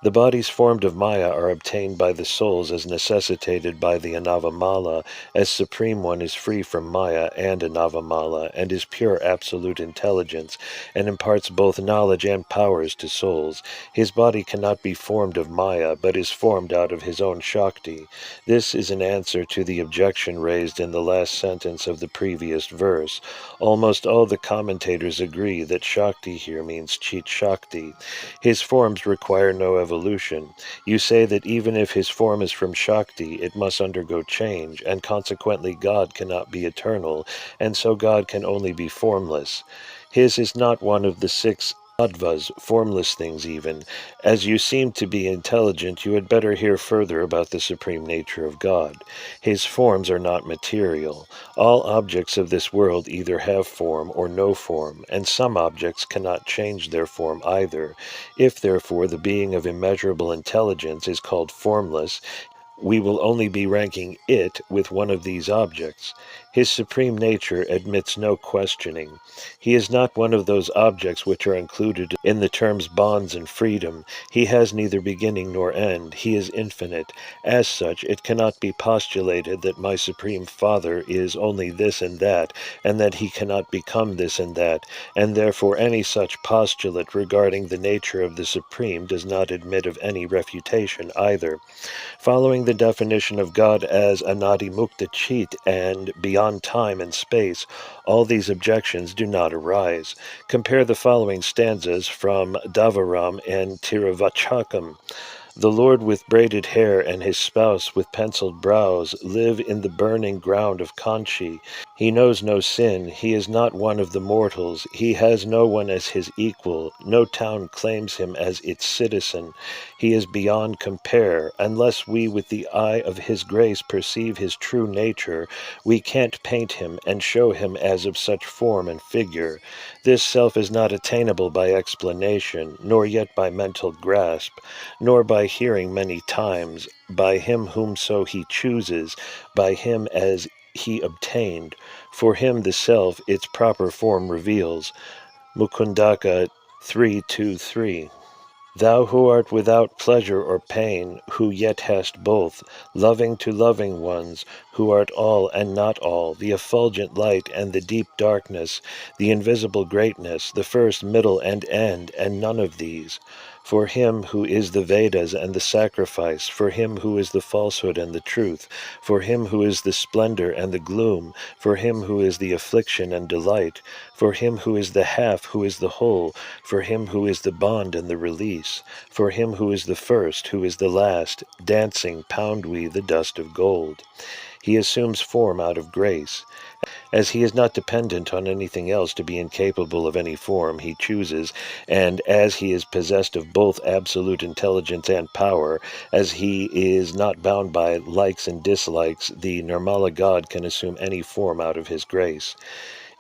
The bodies formed of Maya are obtained by the souls as necessitated by the Anavamala, as Supreme One is free from Maya and Anavamala, and is pure absolute intelligence, and imparts both knowledge and powers to souls. His body cannot be formed of Maya, but is formed out of his own Shakti. This is an answer to the objection raised in the last sentence of the previous verse. Almost all the commentators agree that Shakti here means Chit Shakti. His forms require no evolution. You say that even if his form is from Shakti, it must undergo change, and consequently God cannot be eternal, and so God can only be formless. His is not one of the 6 Advas, formless things even. As you seem to be intelligent, you had better hear further about the supreme nature of God. His forms are not material. All objects of this world either have form or no form, and some objects cannot change their form either. If, therefore, the being of immeasurable intelligence is called formless, we will only be ranking it with one of these objects. His supreme nature admits no questioning. He is not one of those objects which are included in the terms bonds and freedom. He has neither beginning nor end. He is infinite. As such, it cannot be postulated that my Supreme Father is only this and that he cannot become this and that, and therefore any such postulate regarding the nature of the Supreme does not admit of any refutation either. Following the definition of God as Anadi Mukta Chit and beyond time and space, all these objections do not arise. Compare the following stanzas from Davaram and Tiruvachakam. The Lord with braided hair and his spouse with penciled brows live in the burning ground of Kanchi. He knows no sin. He is not one of the mortals. He has no one as his equal. No town claims him as its citizen. He is beyond compare. Unless we with the eye of his grace perceive his true nature, we can't paint him and show him as of such form and figure. This self is not attainable by explanation, nor yet by mental grasp, nor by hearing many times, by him whomso he chooses, by him as he obtained. For him the self its proper form reveals. Mukundaka 323. Thou who art without pleasure or pain, who yet hast both, loving to loving ones, who art all and not all, the effulgent light and the deep darkness, the invisible greatness, the first, middle, and end, and none of these. For him who is the Vedas and the sacrifice, for him who is the falsehood and the truth, for him who is the splendor and the gloom, for him who is the affliction and delight, for him who is the half, who is the whole, for him who is the bond and the release, for him who is the first, who is the last, dancing pound we the dust of gold. He assumes form out of grace. As he is not dependent on anything else to be incapable of any form he chooses, and as he is possessed of both absolute intelligence and power, as he is not bound by likes and dislikes, the Nirmala God can assume any form out of his grace.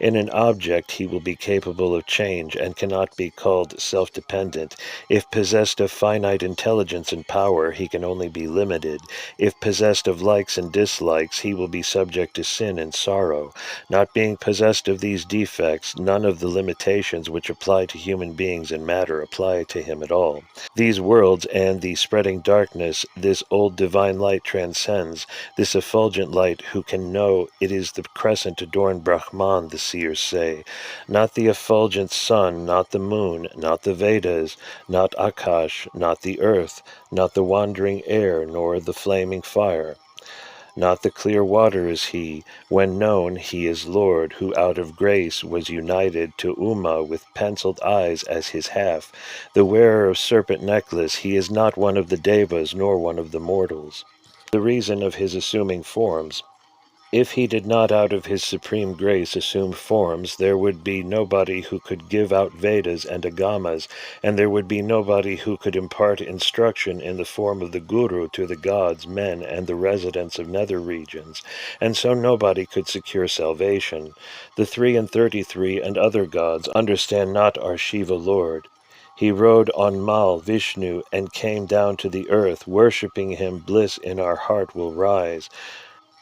In an object he will be capable of change and cannot be called self-dependent. If possessed of finite intelligence and power, he can only be limited. If possessed of likes and dislikes, he will be subject to sin and sorrow. Not being possessed of these defects, none of the limitations which apply to human beings and matter apply to him at all. These worlds and the spreading darkness this old divine light transcends, this effulgent light who can know it is the crescent-adorned Brahman, the seers say, not the effulgent sun, not the moon, not the Vedas, not Akash, not the earth, not the wandering air, nor the flaming fire. Not the clear water is he. When known, he is Lord, who out of grace was united to Uma with penciled eyes as his half. The wearer of serpent necklace, he is not one of the devas nor one of the mortals. The reason of his assuming forms. If he did not out of his supreme grace assume forms, there would be nobody who could give out Vedas and Agamas, and there would be nobody who could impart instruction in the form of the Guru to the gods, men, and the residents of nether regions, and so nobody could secure salvation. The 33 and other gods understand not our Shiva Lord. He rode on Mal, Vishnu, and came down to the earth. Worshipping him, bliss in our heart will rise.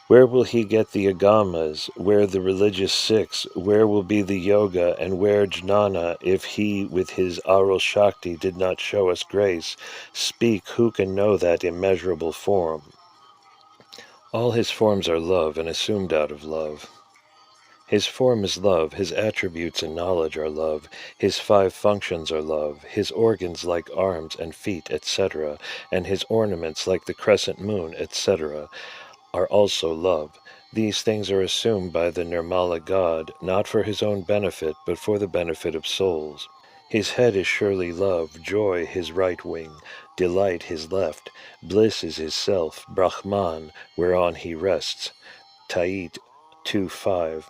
Where will he get the agamas, where the religious Sikhs, where will be the yoga, and where jnana, if he with his aural shakti did not show us grace? Speak, who can know that immeasurable form? All his forms are love, and assumed out of love. His form is love, his attributes and knowledge are love, his 5 functions are love, his organs like arms and feet, etc., and his ornaments like the crescent moon, etc., are also love. These things are assumed by the Nirmala God, not for his own benefit, but for the benefit of souls. His head is surely love, joy his right wing, delight his left, bliss is his self, Brahman, whereon he rests. Tait 2:5.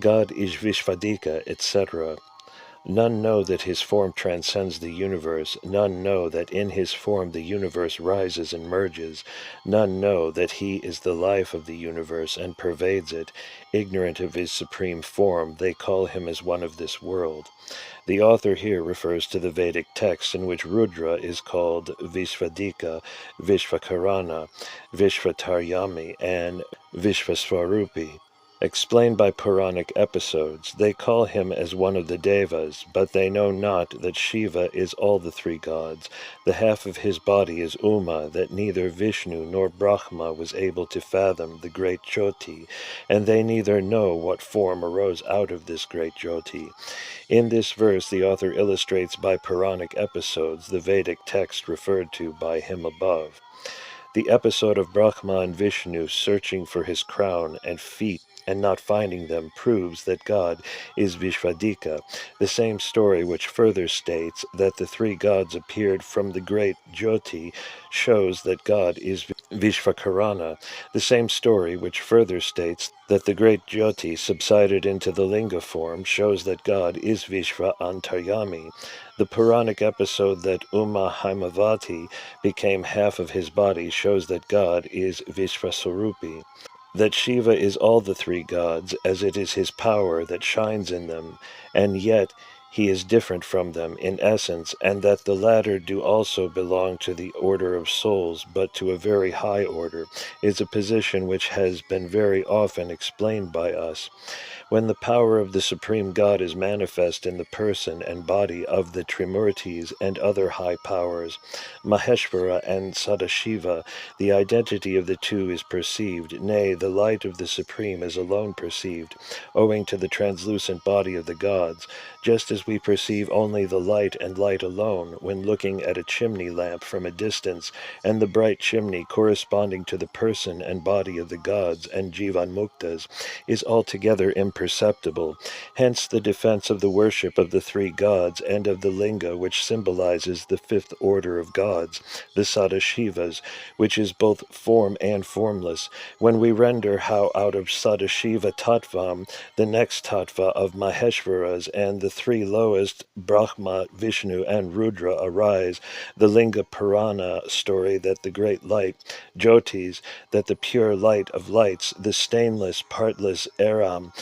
God is Vishvadika, etc. None know that his form transcends the universe. None know that in his form the universe rises and merges. None know that he is the life of the universe and pervades it. Ignorant of his supreme form, they call him as one of this world. The author here refers to the Vedic texts in which Rudra is called Vishvadika, Vishvakarana, Vishvataryami, and Vishvaswarupi. Explained by Puranic episodes, they call him as one of the Devas, but they know not that Shiva is all the three gods. The half of his body is Uma, that neither Vishnu nor Brahma was able to fathom, the great Jyoti, and they neither know what form arose out of this great Jyoti. In this verse, the author illustrates by Puranic episodes the Vedic text referred to by him above. The episode of Brahma and Vishnu searching for his crown and feet and not finding them proves that God is Vishvadika, the same story which further states that the three gods appeared from the great Jyoti shows that God is Vishvakarana, the same story which further states that the great Jyoti subsided into the linga form shows that God is Vishva Antaryami. The Puranic episode that Uma Haimavati became half of his body shows that God is Vishvaswarupi. That Shiva is all the three gods, as it is his power that shines in them, and yet he is different from them in essence, and that the latter do also belong to the order of souls, but to a very high order, is a position which has been very often explained by us. When the power of the Supreme God is manifest in the person and body of the Trimurtis and other high powers, Maheshvara and Sadashiva, the identity of the two is perceived, nay, the light of the Supreme is alone perceived, owing to the translucent body of the gods, just as we perceive only the light and light alone when looking at a chimney lamp from a distance, and the bright chimney corresponding to the person and body of the gods and Jivanmuktas is altogether imperceptible. Hence the defense of the worship of the three gods and of the linga which symbolizes the fifth order of gods, the Sadashivas, which is both form and formless. When we render how out of Sadashiva Tattvam, the next Tattva of Maheshvaras and the three lowest, Brahma, Vishnu, and Rudra arise, the Linga Purana story that the great light, Jyotis, that the pure light of lights, the stainless, partless Aram,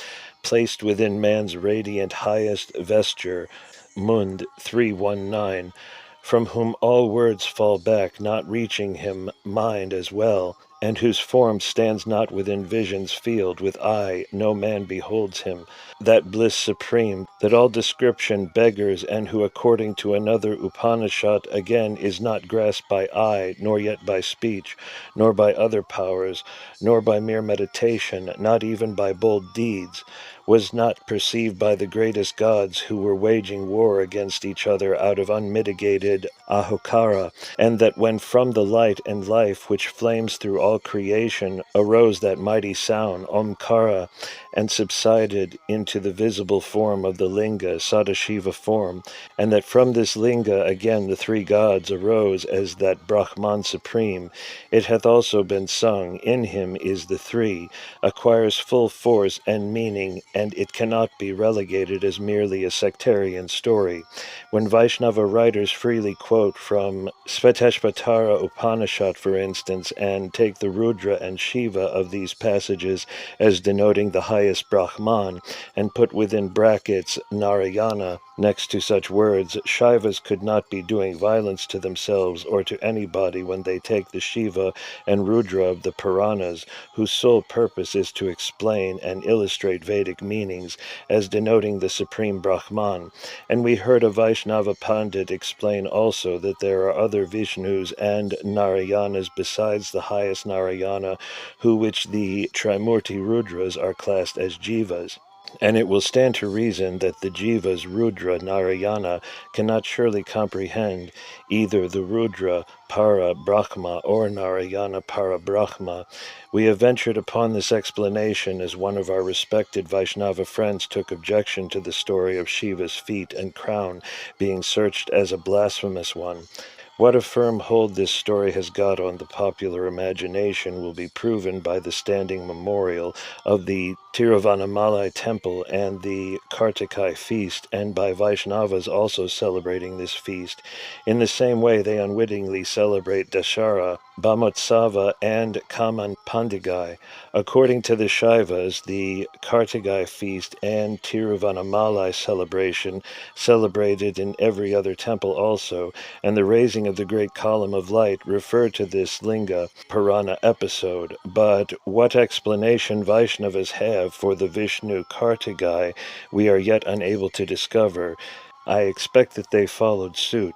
placed within man's radiant highest vesture, Mund 319, from whom all words fall back, not reaching him, mind as well, and whose form stands not within vision's field, with eye no man beholds him, that bliss supreme, that all description beggars, and who according to another Upanishad again is not grasped by eye, nor yet by speech, nor by other powers, nor by mere meditation, not even by bold deeds, was not perceived by the greatest gods who were waging war against each other out of unmitigated ahokara, and that when from the light and life which flames through all creation arose that mighty sound, Omkara, and subsided into the visible form of the linga, Sadashiva form, and that from this linga again the three gods arose as that Brahman supreme. It hath also been sung, in him is the three, acquires full force and meaning, and it cannot be relegated as merely a sectarian story. When Vaishnava writers freely quote from Svetashvatara Upanishad, for instance, and take the Rudra and Shiva of these passages as denoting the highest Brahman, and put within brackets Narayana next to such words, Shaivas could not be doing violence to themselves or to anybody when they take the Shiva and Rudra of the Puranas, whose sole purpose is to explain and illustrate Vedic meanings as denoting the Supreme Brahman. And we heard a Vaishnava Pandit explain also that there are other Vishnus and Narayanas besides the highest Narayana, who which the Trimurti Rudras are classed as Jivas. And it will stand to reason that the Jivas Rudra Narayana cannot surely comprehend either the Rudra Para Brahma or Narayana Para Brahma. We have ventured upon this explanation as one of our respected Vaishnava friends took objection to the story of Shiva's feet and crown being searched as a blasphemous one. What a firm hold this story has got on the popular imagination will be proven by the standing memorial of the Tiruvannamalai temple and the Kartikai feast, and by Vaishnavas also celebrating this feast. In the same way, they unwittingly celebrate Dashara, Bhamotsava, and Kaman Pandigai. According to the Shaivas, the Kartigai feast and Tiruvannamalai celebration, celebrated in every other temple also, and the raising of the great column of light refer to this Linga Purana episode. But what explanation Vaishnavas have for the Vishnu Kartigai we are yet unable to discover. I expect that they followed suit.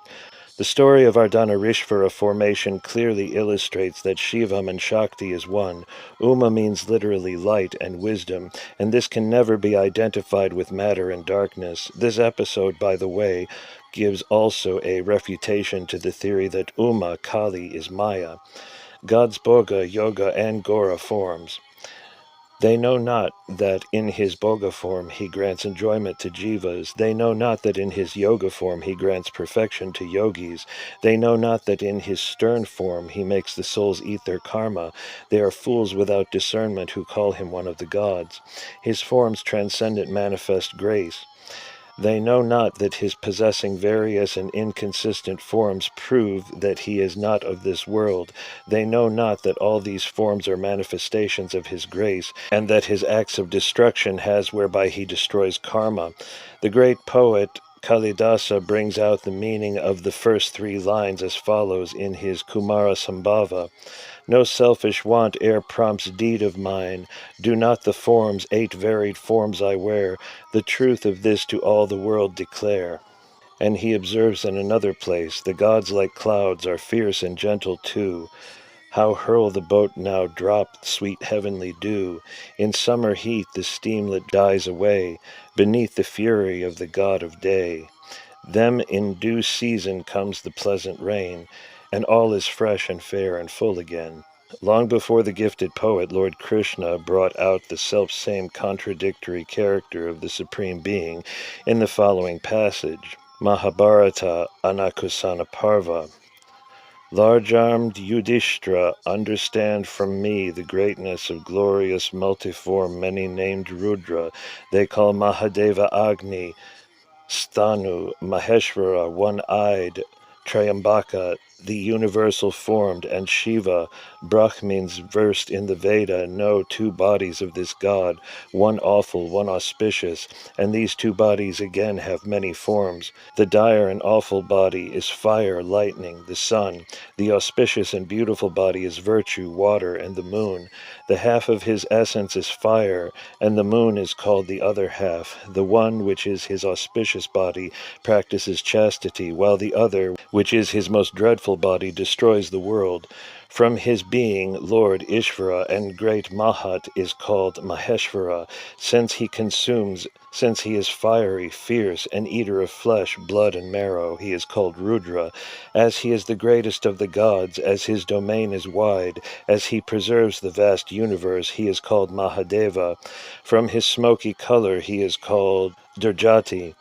The story of Ardhanarishvara formation clearly illustrates that Shivam and Shakti is one. Uma means literally light and wisdom, and this can never be identified with matter and darkness. This episode, by the way, gives also a refutation to the theory that Uma, Kali, is Maya. God's Bhoga, Yoga, and Gora forms. They know not that in his Bhoga form he grants enjoyment to jivas. They know not that in his yoga form he grants perfection to yogis. They know not that in his stern form he makes the souls eat their karma. They are fools without discernment who call him one of the gods. His forms transcendent manifest grace. They know not that his possessing various and inconsistent forms prove that he is not of this world. They know not that all these forms are manifestations of his grace, and that his acts of destruction has whereby he destroys karma. The great poet Kalidasa brings out the meaning of the first three lines as follows in his Kumara Sambhava. No selfish want e'er prompts deed of mine. Do not the forms, 8 varied forms I wear, the truth of this to all the world declare. And he observes in another place, the gods like clouds are fierce and gentle too. How hurl the boat now drop sweet heavenly dew. In summer heat the steamlet dies away, beneath the fury of the god of day. Them in due season comes the pleasant rain, and all is fresh and fair and full again. Long before the gifted poet, Lord Krishna brought out the self-same contradictory character of the Supreme Being in the following passage. Mahabharata Anakusana Parva. Large-armed Yudhishthira, understand from me the greatness of glorious multiform many-named Rudra. They call Mahadeva Agni, Stanu, Maheshwara, one-eyed, Trayambaka, the universal formed, and Shiva, Brahmins versed in the Veda, know 2 bodies of this god, one awful, one auspicious, and these 2 bodies again have many forms. The dire and awful body is fire, lightning, the sun. The auspicious and beautiful body is virtue, water, and the moon. The half of his essence is fire, and the moon is called the other half. The one, which is his auspicious body, practices chastity, while the other, which is his most dreadful body, destroys the world. From his being, Lord Ishvara and great Mahat is called Maheshvara, since he is fiery, fierce, an eater of flesh, blood, and marrow, he is called Rudra. As he is the greatest of the gods, as his domain is wide, as he preserves the vast universe, he is called Mahadeva. From his smoky color he is called Durjati.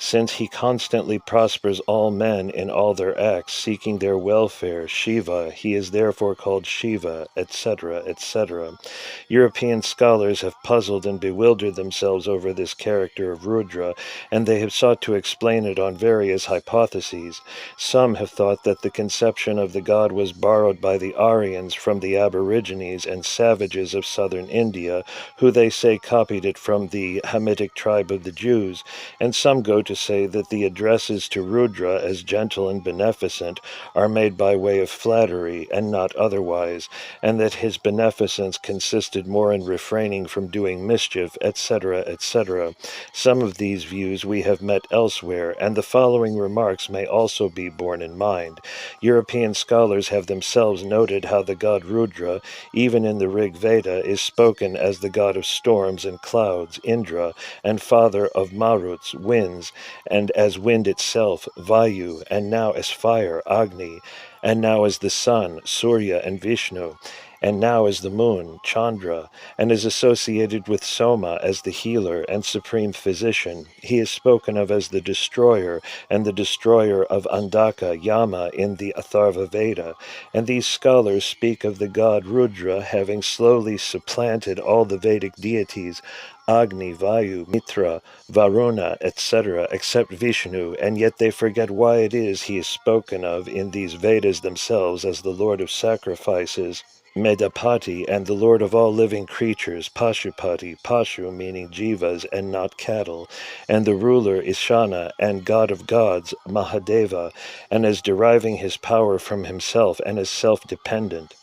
Since he constantly prospers all men in all their acts, seeking their welfare, Shiva, he is therefore called Shiva, etc., etc. European scholars have puzzled and bewildered themselves over this character of Rudra, and they have sought to explain it on various hypotheses. Some have thought that the conception of the god was borrowed by the Aryans from the Aborigines and savages of southern India, who they say copied it from the Hamitic tribe of the Jews, and some go to say that the addresses to Rudra as gentle and beneficent are made by way of flattery and not otherwise, and that his beneficence consisted more in refraining from doing mischief, etc., etc. Some of these views we have met elsewhere, and the following remarks may also be borne in mind. European scholars have themselves noted how the god Rudra, even in the Rig Veda, is spoken as the god of storms and clouds, Indra, and father of Maruts, winds, and as wind itself, Vayu, and now as fire, Agni, and now as the sun, Surya and Vishnu. and now as the moon, Chandra, and is associated with Soma as the healer and supreme physician. He is spoken of as the destroyer and the destroyer of Andaka, Yama in the Atharva Veda, and these scholars speak of the god Rudra having slowly supplanted all the Vedic deities, Agni, Vayu, Mitra, Varuna, etc., except Vishnu, and yet they forget why it is he is spoken of in these Vedas themselves as the Lord of sacrifices, Medapati, and the Lord of all living creatures, Pashupati, Pashu meaning jivas and not cattle, and the ruler Ishana, and god of gods, Mahadeva, and as deriving his power from himself and as self-dependent.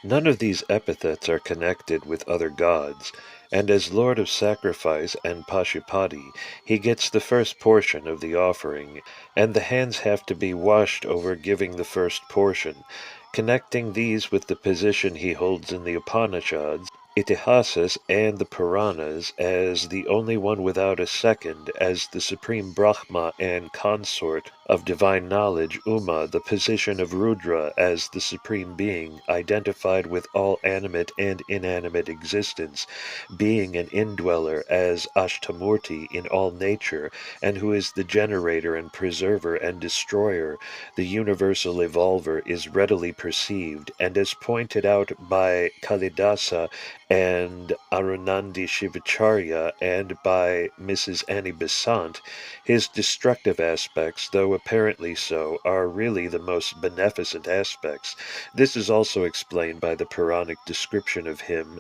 None of these epithets are connected with other gods, and as Lord of Sacrifice and Pashupati, he gets the first portion of the offering, and the hands have to be washed over giving the first portion, connecting these with the position he holds in the Upanishads, Itihasas, and the Puranas as the only one without a second, as the supreme Brahma and consort of divine knowledge, Uma, the position of Rudra as the supreme being, identified with all animate and inanimate existence, being an indweller as Ashtamurti in all nature, and who is the generator and preserver and destroyer, the universal evolver, is readily perceived, and as pointed out by Kalidasa and Arunandi Shivacharya and by Mrs. Annie Besant, his destructive aspects, though apparently so, are really the most beneficent aspects. This is also explained by the Puranic description of him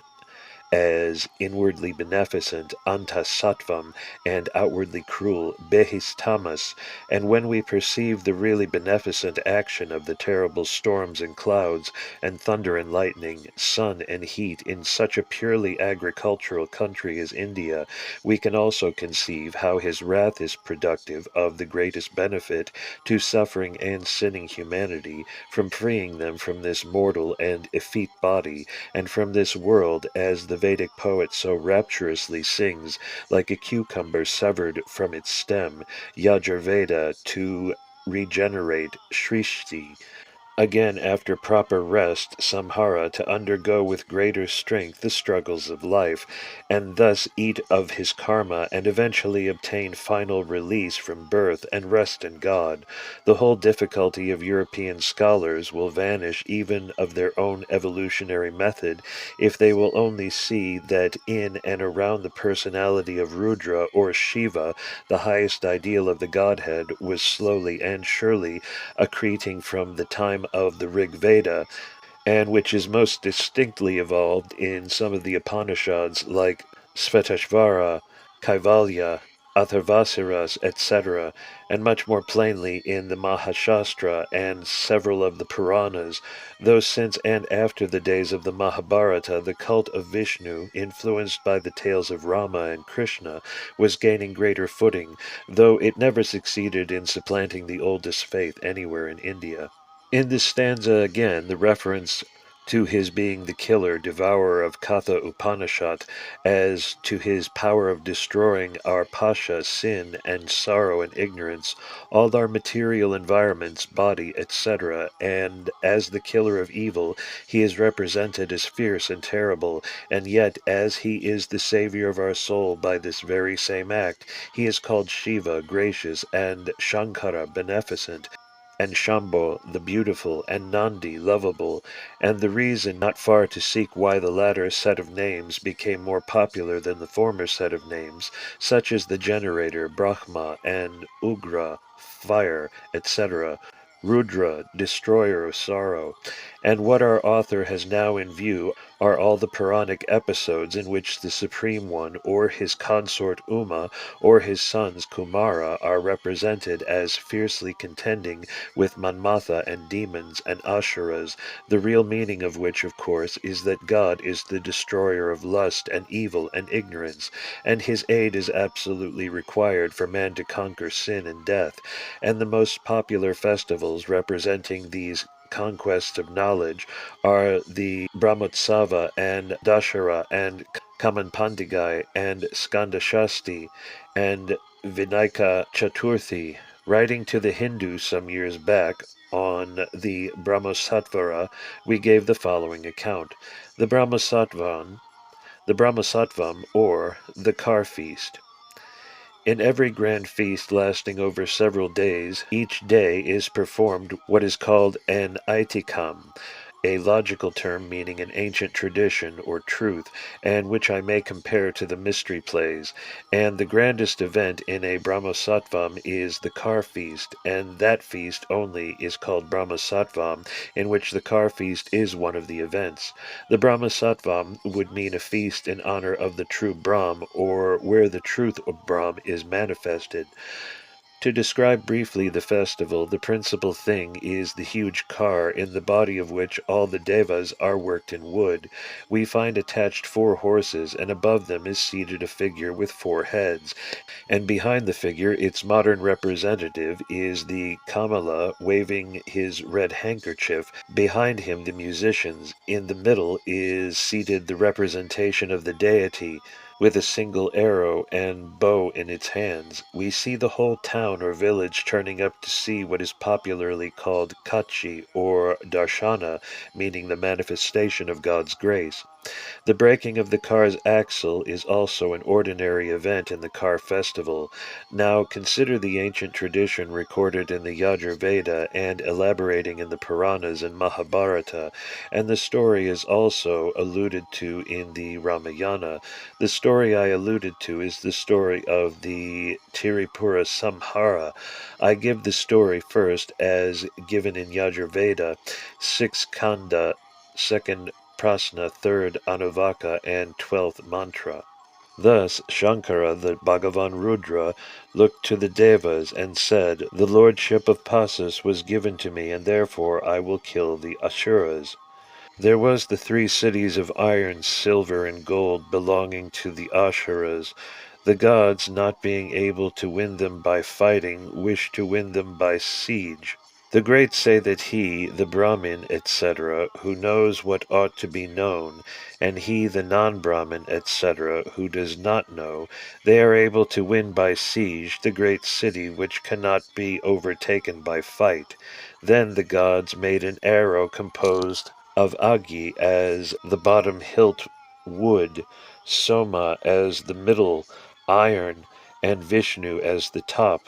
as inwardly beneficent, antasattvam, and outwardly cruel, behistamas, and when we perceive the really beneficent action of the terrible storms and clouds, and thunder and lightning, sun and heat in such a purely agricultural country as India, we can also conceive how his wrath is productive of the greatest benefit to suffering and sinning humanity, from freeing them from this mortal and effete body, and from this world, as the Vedic poet so rapturously sings, like a cucumber severed from its stem, Yajurveda, to regenerate Shrishti. Again, after proper rest, Samhara, to undergo with greater strength the struggles of life, and thus eat of his karma, and eventually obtain final release from birth and rest in God. The whole difficulty of European scholars will vanish even of their own evolutionary method, if they will only see that in and around the personality of Rudra or Shiva, the highest ideal of the Godhead was slowly and surely accreting from the time of the Rig Veda, and which is most distinctly evolved in some of the Upanishads like Svetashvara, Kaivalya, Atharvasiras, etc., and much more plainly in the Mahashastra and several of the Puranas, though since and after the days of the Mahabharata, the cult of Vishnu, influenced by the tales of Rama and Krishna, was gaining greater footing, though it never succeeded in supplanting the oldest faith anywhere in India. In this stanza again, the reference to his being the killer, devourer of Katha Upanishad, as to his power of destroying our pasha, sin, and sorrow and ignorance, all our material environments, body, etc., and as the killer of evil, he is represented as fierce and terrible, and yet, as he is the savior of our soul by this very same act, he is called Shiva, gracious, and Shankara, beneficent, and Shambho, the beautiful, and Nandi, lovable, and the reason not far to seek why the latter set of names became more popular than the former set of names, such as the generator, Brahma, and Ugra, fire, etc., Rudra, destroyer of sorrow, and what our author has now in view are all the Puranic episodes in which the Supreme One, or his consort Uma, or his sons Kumara, are represented as fiercely contending with Manmatha and demons and Ashuras, the real meaning of which, of course, is that God is the destroyer of lust and evil and ignorance, and his aid is absolutely required for man to conquer sin and death, and the most popular festivals representing these conquests of knowledge are the Brahmotsava and Dashera and Kamanpandigai and Skandashasti and Vinayaka Chaturthi. Writing to the Hindu some years back, on the Brahmosatvara, we gave the following account. The Brahmosattvam, or the car feast. In every grand feast lasting over several days, each day is performed what is called an aitikam, a logical term meaning an ancient tradition or truth, and which I may compare to the mystery plays. And the grandest event in a Brahmosattvam is the car feast, and that feast only is called Brahmosattvam, in which the car feast is one of the events. The Brahmosattvam would mean a feast in honor of the true Brahm, or where the truth of Brahm is manifested. To describe briefly the festival, the principal thing is the huge car, in the body of which all the devas are worked in wood. We find attached 4 horses, and above them is seated a figure with 4 heads, and behind the figure, its modern representative, is the Kamala waving his red handkerchief. Behind him, the musicians. In the middle is seated the representation of the deity, with a single arrow and bow in its hands. We see the whole town or village turning up to see what is popularly called Kachi, or Darshana, meaning the manifestation of God's grace. The breaking of the car's axle is also an ordinary event in the car festival. Now consider the ancient tradition recorded in the Yajurveda and elaborating in the Puranas and Mahabharata, and the story is also alluded to in the Ramayana. The story I alluded to is the story of the Tiripura Samhara. I give the story first as given in Yajurveda, 6th Kanda, 2nd Prasna, 3rd Anuvaka, and 12th Mantra. Thus Shankara, the Bhagavan Rudra, looked to the Devas and said, "The lordship of Pasas was given to me, and therefore I will kill the Asuras." There was the 3 cities of iron, silver, and gold belonging to the Asuras. The gods, not being able to win them by fighting, wished to win them by siege. The great say that he, the Brahmin, etc., who knows what ought to be known, and he, the non-Brahmin, etc., who does not know, they are able to win by siege the great city which cannot be overtaken by fight. Then the gods made an arrow composed of Agi as the bottom hilt wood, Soma as the middle iron, and Vishnu as the top,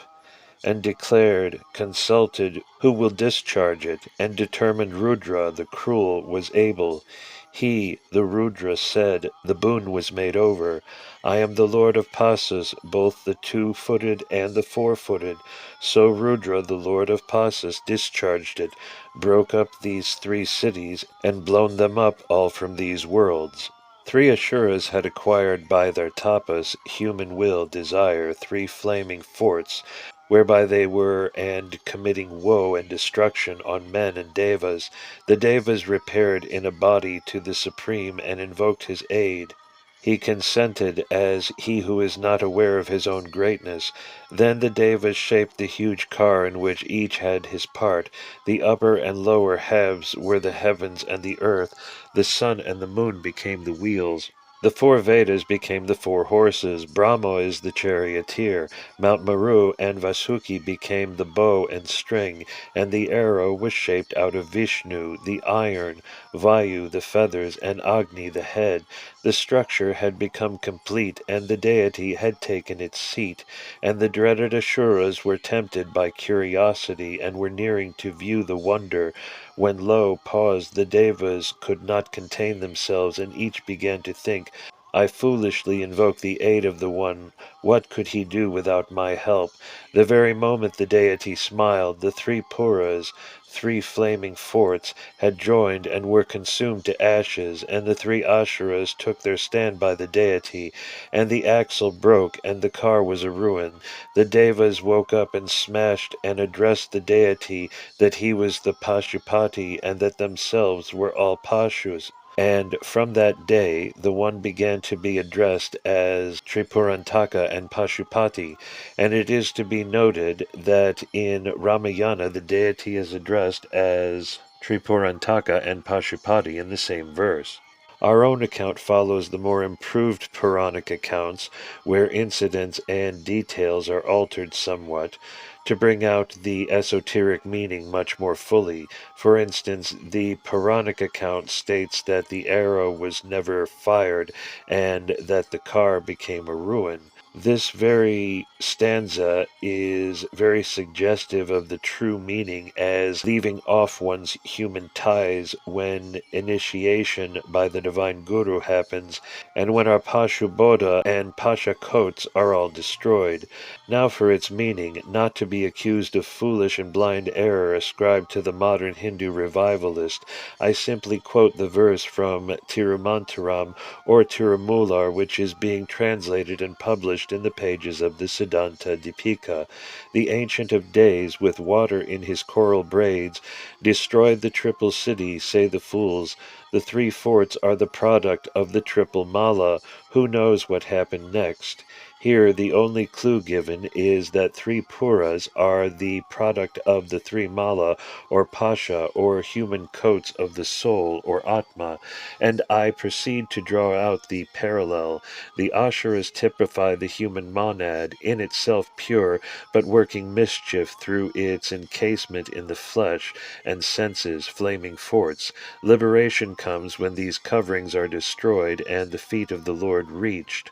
and declared, consulted who will discharge it, and determined Rudra the cruel was able. He, the Rudra, said, the boon was made over. I am the lord of Pasas, both the 2-footed and the 4-footed. So Rudra, the lord of Pasas, discharged it, broke up these 3 cities, and blown them up all from these worlds. 3 Asuras had acquired by their tapas, human will, desire, 3 flaming forts, whereby they were and committing woe and destruction on men and devas. The devas repaired in a body to the Supreme and invoked his aid. He consented as he who is not aware of his own greatness. Then the devas shaped the huge car in which each had his part. The upper and lower halves were the heavens and the earth. The sun and the moon became the wheels. The 4 Vedas became the 4 horses. Brahma is the charioteer. Mount Meru and Vasuki became the bow and string, and the arrow was shaped out of Vishnu, the iron, Vayu, the feathers, and Agni, the head. The structure had become complete, and the deity had taken its seat, and the dreaded Asuras were tempted by curiosity and were nearing to view the wonder, when lo, paused the devas could not contain themselves, and each began to think, I foolishly invoke the aid of the One. What could he do without my help? The very moment the deity smiled, the 3 Puras, 3 flaming forts, had joined and were consumed to ashes, and the 3 Asuras took their stand by the deity, and the axle broke, and the car was a ruin. The devas woke up and smashed and addressed the deity that he was the Pashupati, and that themselves were all Pashus. And from that day, the one began to be addressed as Tripurantaka and Pashupati, and it is to be noted that in Ramayana the deity is addressed as Tripurantaka and Pashupati in the same verse. Our own account follows the more improved Puranic accounts, where incidents and details are altered somewhat. to bring out the esoteric meaning much more fully. For instance, the Puranic account states that the arrow was never fired and that the car became a ruin. This very stanza is very suggestive of the true meaning as leaving off one's human ties when initiation by the divine guru happens and when our Pashuboda and Pasha coats are all destroyed. Now for its meaning, not to be accused of foolish and blind error ascribed to the modern Hindu revivalist, I simply quote the verse from Tirumantaram or Tirumular, which is being translated and published in the pages of the Siddhanta Dipika. The Ancient of Days, with water in his coral braids, destroyed the triple city, say the fools. The three forts are the product of the triple mala. Who knows what happened next? Here, the only clue given is that three puras are the product of the three mala, or pasha, or human coats of the soul, or atma, and I proceed to draw out the parallel. The ashuras typify the human monad, in itself pure, but working mischief through its encasement in the flesh and senses, flaming forts. Liberation comes when these coverings are destroyed and the feet of the Lord reached.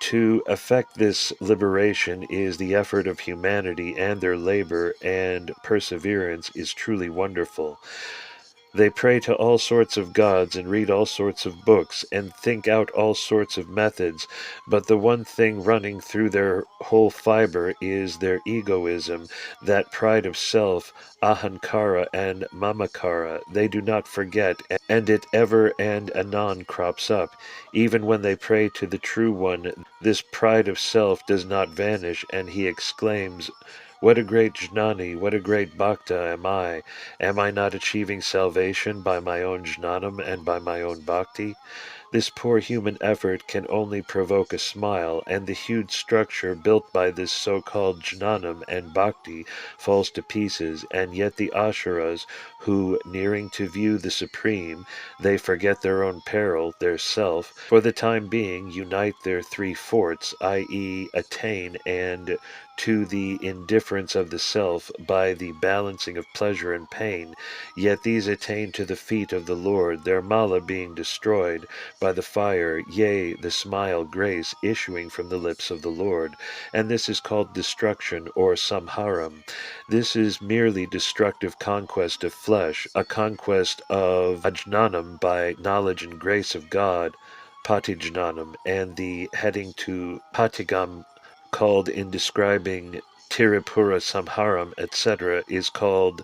To effect this liberation is the effort of humanity, and their labor and perseverance is truly wonderful. They pray to all sorts of gods and read all sorts of books and think out all sorts of methods, but the one thing running through their whole fiber is their egoism, that pride of self, ahankara and mamakara. They do not forget, and it ever and anon crops up. Even when they pray to the True One, this pride of self does not vanish, and he exclaims, "What a great jnani, what a great bhakta am I! Am I not achieving salvation by my own jnanam and by my own bhakti?" This poor human effort can only provoke a smile, and the huge structure built by this so-called jnanam and bhakti falls to pieces, and yet the ashuras, who, nearing to view the supreme, they forget their own peril, their self, for the time being unite their three forts, i.e. attain and to the indifference of the self by the balancing of pleasure and pain, yet these attain to the feet of the Lord, their mala being destroyed by the fire, yea, the smile, grace, issuing from the lips of the Lord, and this is called destruction or samharam. This is merely destructive conquest of flesh, a conquest of ajnanam by knowledge and grace of God, patijnanam, and the heading to patigam called in describing Tiripura Samharam, etc., is called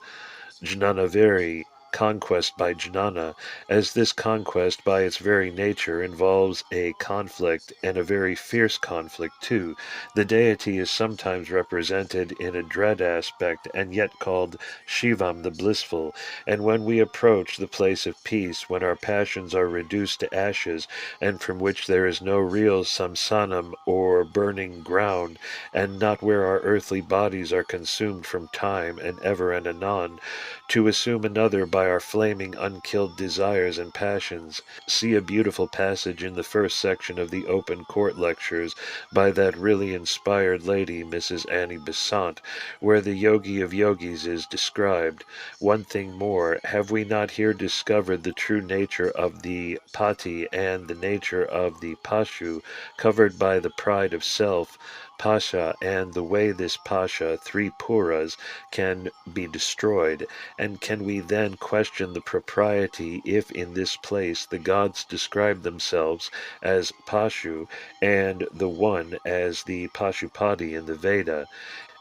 Jnanaveri, conquest by jnana, as this conquest by its very nature involves a conflict, and a very fierce conflict too. The deity is sometimes represented in a dread aspect, and yet called Shivam the blissful, and when we approach the place of peace, when our passions are reduced to ashes, and from which there is no real samsanam or burning ground, and not where our earthly bodies are consumed from time and ever and anon, to assume another by our flaming unkilled desires and passions. See a beautiful passage in the first section of the Open Court Lectures by that really inspired lady, Mrs. Annie Besant, where the yogi of yogis is described. One thing more, have we not here discovered the true nature of the pati and the nature of the pashu, covered by the pride of self, pasha, and the way this pasha, three puras, can be destroyed? And can we then question the propriety if in this place the gods describe themselves as Pashu and the One as the Pashupati in the Veda?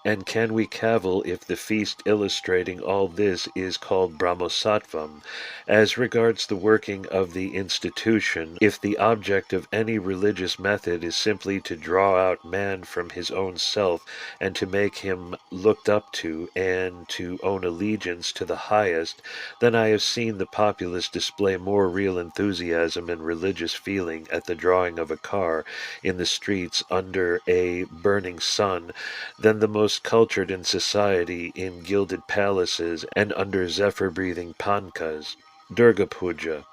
And can we cavil if the feast illustrating all this is called Brahmosattvam? As regards the working of the institution, if the object of any religious method is simply to draw out man from his own self and to make him looked up to and to own allegiance to the highest, then I have seen the populace display more real enthusiasm and religious feeling at the drawing of a car in the streets under a burning sun than the most cultured in society in gilded palaces and under zephyr-breathing pankas. Durga Puja.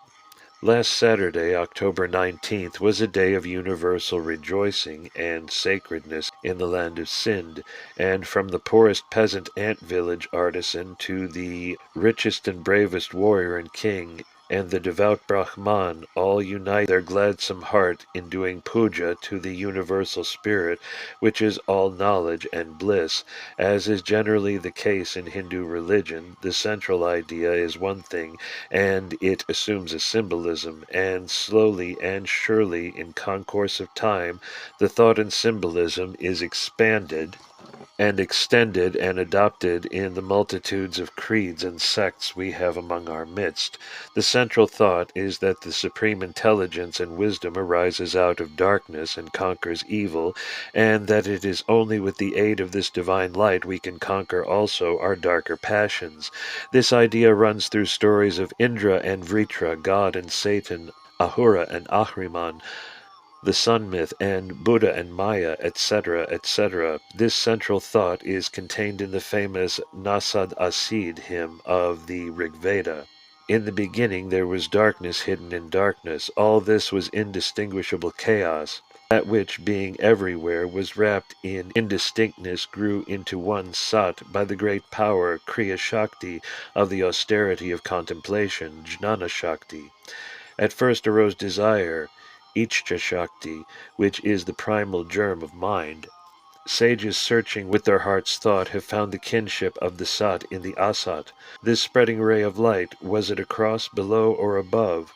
Last Saturday, October 19th, was a day of universal rejoicing and sacredness in the land of Sind, and from the poorest peasant ant village artisan to the richest and bravest warrior and king, and the devout Brahman, all unite their gladsome heart in doing puja to the universal spirit, which is all knowledge and bliss. As is generally the case in Hindu religion, the central idea is one thing, and it assumes a symbolism, and slowly and surely, in concourse of time, the thought and symbolism is expanded and extended and adopted in the multitudes of creeds and sects we have among our midst. The central thought is that the supreme intelligence and wisdom arises out of darkness and conquers evil, and that it is only with the aid of this divine light we can conquer also our darker passions. This idea runs through stories of Indra and Vritra, God and Satan, Ahura and Ahriman, the sun myth, and Buddha and Maya, etc., etc. This central thought is contained in the famous Nasad Asid hymn of the Rig Veda. In the beginning there was darkness hidden in darkness. All this was indistinguishable chaos. That which, being everywhere, was wrapped in indistinctness grew into one Sat by the great power, Kriya Shakti, of the austerity of contemplation, Jnana Shakti. At first arose desire, Ichcha Shakti, which is the primal germ of mind. Sages searching with their heart's thought have found the kinship of the Sat in the Asat. This spreading ray of light, was it across, below, or above?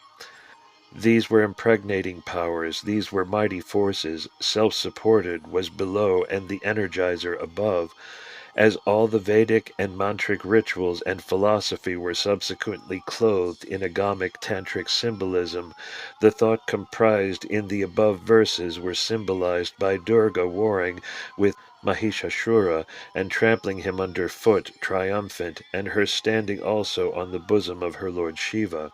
These were impregnating powers, these were mighty forces. Self-supported was below and the energizer above. As all the Vedic and mantric rituals and philosophy were subsequently clothed in agamic tantric symbolism, the thought comprised in the above verses were symbolized by Durga warring with Mahishasura and trampling him under foot triumphant, and her standing also on the bosom of her lord Shiva.